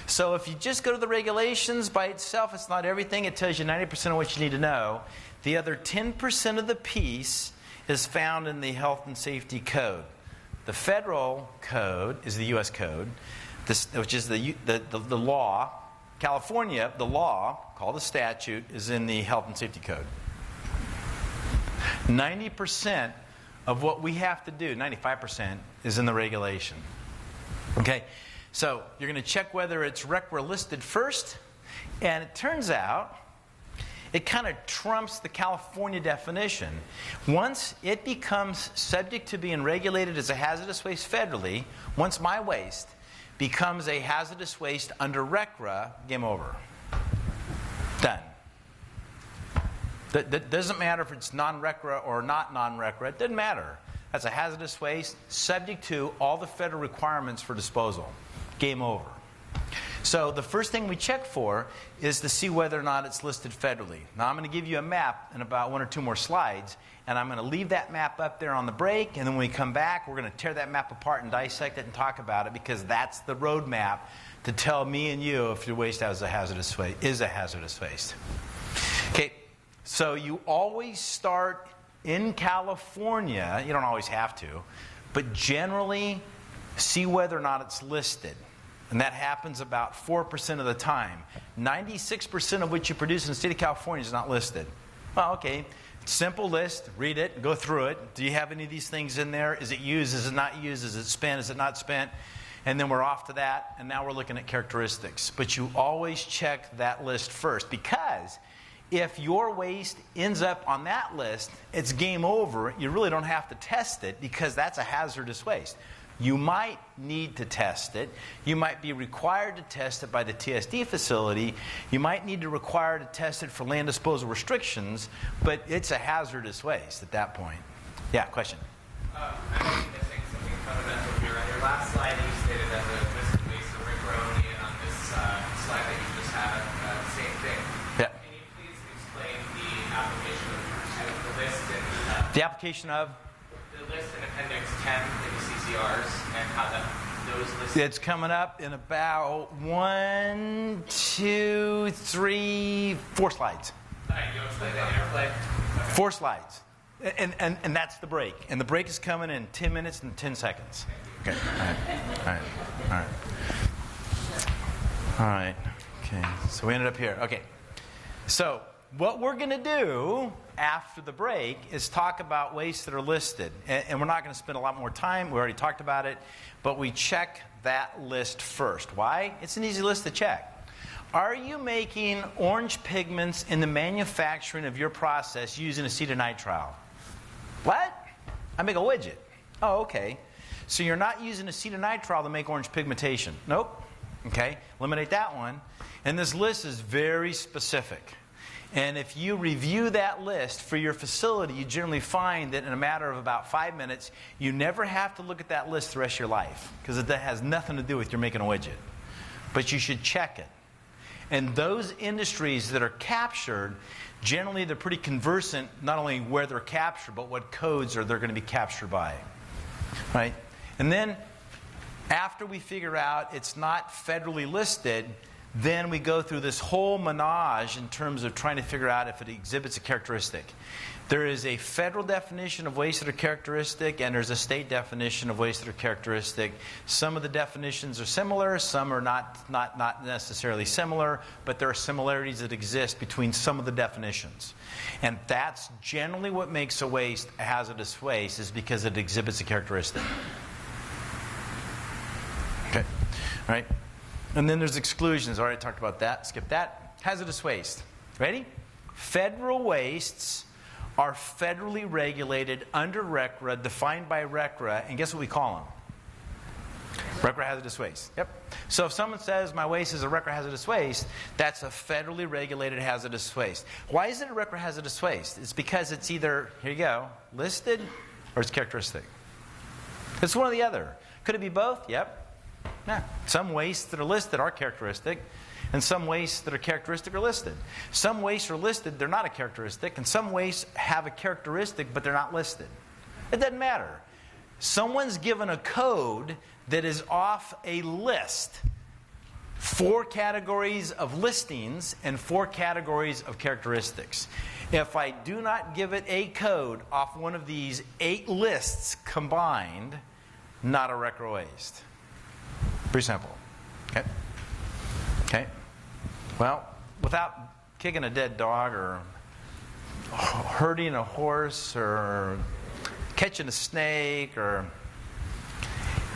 So if you just go to the regulations by itself, it's not everything. It tells you 90% of what you need to know. The other 10% of the piece is found in the Health and Safety Code. The federal code is the U.S. code, which is the law. California, the law, called the statute, is in the Health and Safety Code. 90% of what we have to do, 95%, is in the regulation. Okay, so you're going to check whether it's RCRA listed first, and it turns out it kind of trumps the California definition. Once it becomes subject to being regulated as a hazardous waste federally, once my waste becomes a hazardous waste under RCRA, game over. Done. That doesn't matter if it's non-RCRA or not non-RCRA. It doesn't matter. That's a hazardous waste subject to all the federal requirements for disposal. Game over. So the first thing we check for is to see whether or not it's listed federally. Now I'm going to give you a map in about 1 or 2 more slides, and I'm going to leave that map up there on the break, and then when we come back, we're going to tear that map apart and dissect it and talk about it, because that's the roadmap to tell me and you if your waste is a hazardous waste. Okay, so you always start in California. You don't always have to, but generally see whether or not it's listed. And that happens about 4% of the time. 96% of what you produce in the state of California is not listed. Well, okay, simple list, read it, go through it. Do you have any of these things in there? Is it used? Is it not used? Is it spent? Is it not spent? And then we're off to that, and now we're looking at characteristics. But you always check that list first, because if your waste ends up on that list, it's game over. You really don't have to test it, because that's a hazardous waste. You might need to test it. You might be required to test it by the TSD facility. You might need to require to test it for land disposal restrictions, but it's a hazardous waste at that point. Yeah, question? I might be missing something fundamental here. On your last slide, you stated that the list of waste are RCRA only, and on this slide that you just had, the same thing. Yeah. Can you please explain the application of the list in the application of? The list in Appendix 10 in the CCRs, and how those lists... It's coming up in about 1, 2, 3, 4 slides. All right, you'll explain the interplay? Okay. 4 slides. And that's the break. And the break is coming in 10 minutes and 10 seconds. Okay. All right. Okay. So we ended up here. Okay. So what we're going to do after the break is talk about wastes that are listed. And we're not going to spend a lot more time. We already talked about it. But we check that list first. Why? It's an easy list to check. Are you making orange pigments in the manufacturing of your process using acetonitrile? What? I make a widget. Oh, okay. So you're not using acetonitrile to make orange pigmentation. Nope. Okay. Eliminate that one. And this list is very specific. And if you review that list for your facility, you generally find that in a matter of about 5 minutes, you never have to look at that list the rest of your life, because that has nothing to do with you're making a widget. But you should check it. And those industries that are captured, generally they're pretty conversant not only where they're captured, but what codes are they're going to be captured by. Right? And then After we figure out it's not federally listed, then we go through this whole menage in terms of trying to figure out if it exhibits a characteristic. There is a federal definition of wastes that are characteristic, and there's a state definition of wastes that are characteristic. Some of the definitions are similar, some are not necessarily similar, but there are similarities that exist between some of the definitions. And that's generally what makes a waste a hazardous waste, is because it exhibits a characteristic. Okay, all right. And then there's exclusions. Already talked about that. Skip that. Hazardous waste. Ready? Federal wastes are federally regulated under RCRA, defined by RCRA, and guess what we call them? RCRA hazardous waste. Yep. So if someone says my waste is a RCRA hazardous waste, that's a federally regulated hazardous waste. Why is it a RCRA hazardous waste? It's because it's either, here you go, listed or it's characteristic. It's one or the other. Could it be both? Yep. Yeah. Some wastes that are listed are characteristic, and some wastes that are characteristic are listed. Some wastes are listed, they're not a characteristic, and some wastes have a characteristic, but they're not listed. It doesn't matter. Someone's given a code that is off a list. 4 categories of listings and 4 categories of characteristics. If I do not give it a code off one of these 8 lists combined, not a RCRA waste. Pretty simple. Okay? Okay? Well, without kicking a dead dog or hurting a horse or catching a snake, or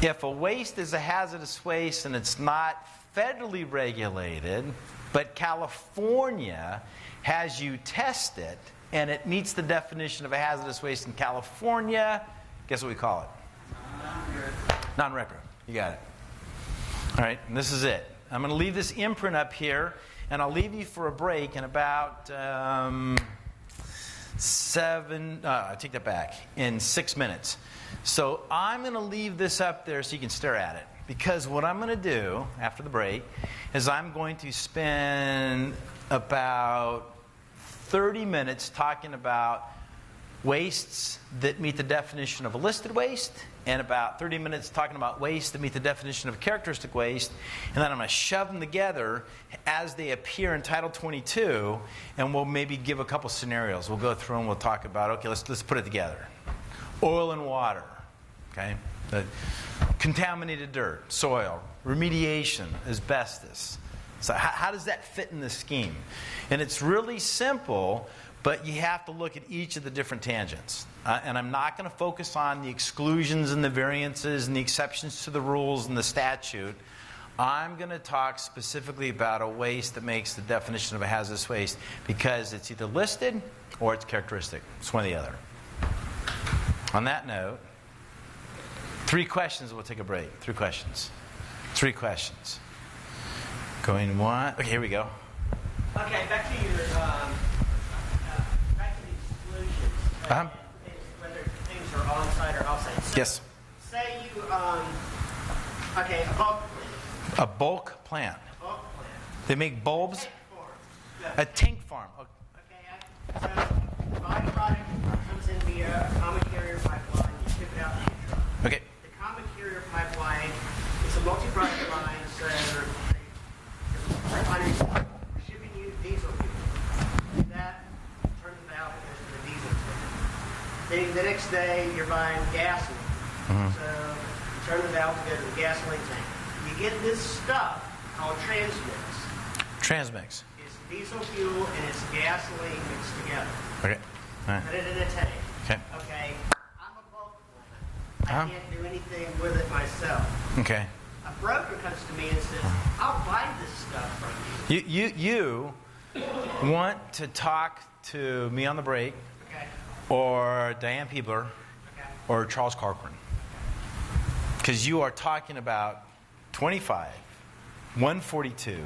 if a waste is a hazardous waste and it's not federally regulated, but California has you test it and it meets the definition of a hazardous waste in California, guess what we call it? Non-RCRA. You got it. All right, and this is it. I'm going to leave this imprint up here, and I'll leave you for a break in about I take that back, in 6 minutes. So I'm going to leave this up there so you can stare at it. Because what I'm going to do after the break is I'm going to spend about 30 minutes talking about wastes that meet the definition of a listed waste, and about 30 minutes talking about wastes that meet the definition of a characteristic waste, and then I'm going to shove them together as they appear in Title 22, and we'll maybe give a couple scenarios. We'll go through and we'll talk about, okay, let's put it together. Oil and water, okay? Contaminated dirt, soil, remediation, asbestos. So how does that fit in this scheme? And it's really simple, but you have to look at each of the different tangents. And I'm not going to focus on the exclusions and the variances and the exceptions to the rules and the statute. I'm going to talk specifically about a waste that makes the definition of a hazardous waste because it's either listed or it's characteristic. It's one or the other. On that note, 3 questions. We'll take a break. 3 questions. 3 questions. Going one. Okay, here we go. Okay, back to your back to the exclusions. Whether things are on-site or off-site. So Yes. Say you okay, a bulk plant. A bulk plant. A bulk plant. They make bulbs. Tank farm. A tank farm. Okay, so the byproduct comes in via a common carrier pipeline. You ship it out to your truck. Okay. The common carrier pipeline is a multi-product line, so they're shipping you diesel fuel. That turns the valve and goes to the diesel tank. Then the next day, you're buying gasoline. So you turn the valve to go to the gasoline tank. You get this stuff called transmix. Transmix. It's diesel fuel and it's gasoline mixed together. Okay. All right. Put it in a tank. Okay. Okay. I'm a bulk plant. I can't do anything with it myself. Okay. A broker comes to me and says, I'll buy this stuff from you. You want to talk to me on the break, Okay. or Diane Peebler, Okay. or Charles Corcoran. Because you are talking about 25, 142,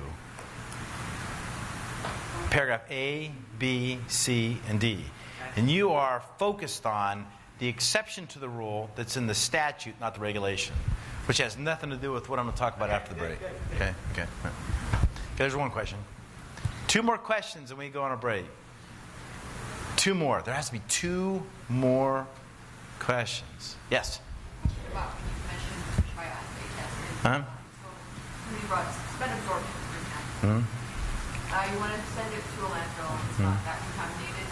paragraph A, B, C, and D. And you are focused on the exception to the rule that's in the statute, not the regulation, which has nothing to do with what I'm going to talk about after the break. Okay. Right. There's one question. 2 more questions and we go on a break. 2 more. There has to be 2 more questions. Yes? Wow, you mentioned triassay testing. Huh? When you brought spent absorption, for example. You want to send it to a landfill, and it's not that contaminated.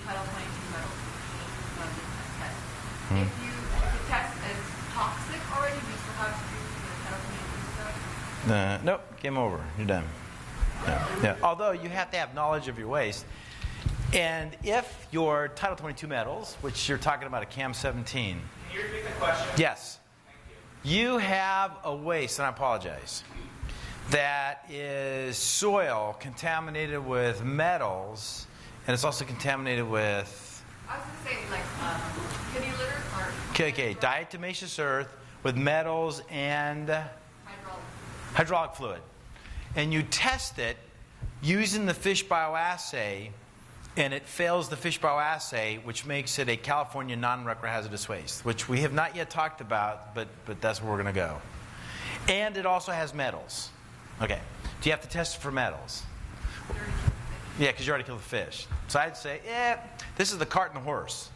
Title 22 metals test. If the test is toxic already, do you still have to do the Title 22 stuff? Nope, game over. You're done. Yeah. Although you have to have knowledge of your waste. And if your Title 22 metals, which you're talking about a CAM 17. Can you repeat the question? Yes. Thank you. You have a waste, and I apologize, that is soil contaminated with metals, and it's also contaminated with... I was going to say, like, kitty litter or... Okay, diatomaceous earth with metals and hydraulic fluid. And you test it using the fish bioassay, and it fails the fish bioassay, which makes it a California non-RCRA hazardous waste, which we have not yet talked about, but that's where we're going to go. And it also has metals. Okay. Do you have to test it for metals? Yeah, because you already killed the fish. So I'd say, this is the cart and the horse.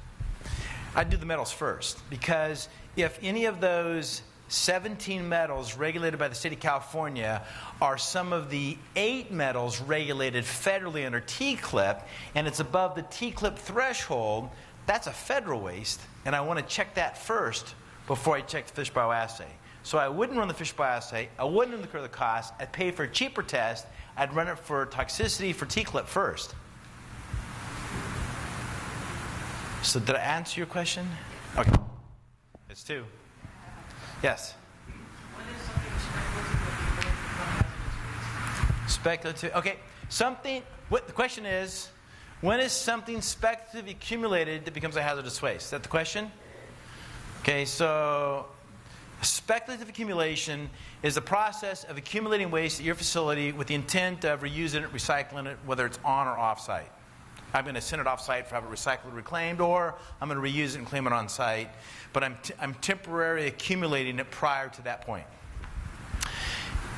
I'd do the metals first, because if any of those 17 metals regulated by the state of California are some of the 8 metals regulated federally under T-CLIP, and it's above the T-CLIP threshold, that's a federal waste, and I want to check that first before I check the fish bioassay. So I wouldn't run the fish bioassay, I wouldn't incur the cost, I'd pay for a cheaper test, I'd run it for toxicity for T-CLIP first. So did I answer your question? Okay. It's 2. Yes? When is something speculative accumulated? Speculative. Okay. Something. What the question is, when is something speculatively accumulated that becomes a hazardous waste? Is that the question? Okay. So, speculative accumulation is the process of accumulating waste at your facility with the intent of reusing it, recycling it, whether it's on or off site. I'm going to send it off site for have it recycled or reclaimed, or I'm going to reuse it and claim it on site. But I'm temporarily accumulating it prior to that point.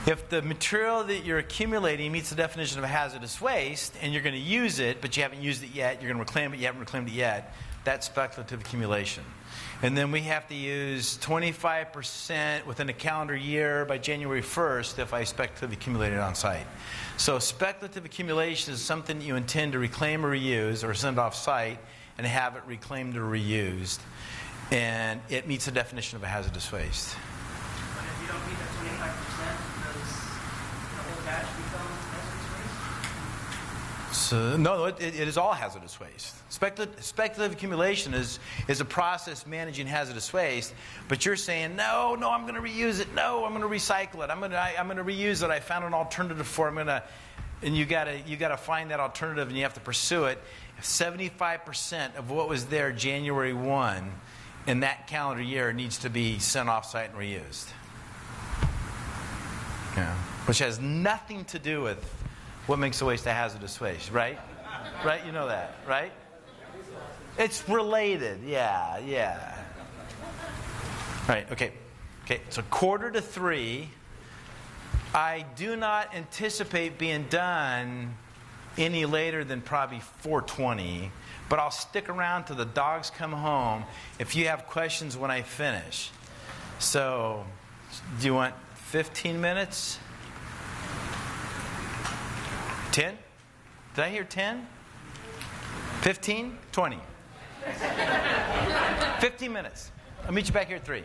If the material that you're accumulating meets the definition of a hazardous waste, and you're going to use it, but you haven't used it yet, you're going to reclaim it, you haven't reclaimed it yet, that's speculative accumulation. And then we have to use 25% within a calendar year by January 1st if I speculatively accumulate it on site. So speculative accumulation is something that you intend to reclaim or reuse or send off site and have it reclaimed or reused. And it meets the definition of a hazardous waste. But if you don't meet that 25%, does the whole batch become hazardous waste? So, no, it is all hazardous waste. Speculative accumulation is a process managing hazardous waste, but you're saying, no, I'm going to reuse it. No, I'm going to recycle it. I'm going to reuse it. I found an alternative for it. And you got to find that alternative, and you have to pursue it. If 75% of what was there January 1 in that calendar year needs to be sent off-site and reused. Yeah. Which has nothing to do with what makes a waste a hazardous waste, right? Right? You know that, right? It's related. Yeah. Right, okay. So 2:45. I do not anticipate being done any later than probably 4:20, but I'll stick around till the dogs come home if you have questions when I finish. So, do you want 15 minutes? 10? Did I hear 10? 15? 20? 15 minutes. I'll meet you back here at 3.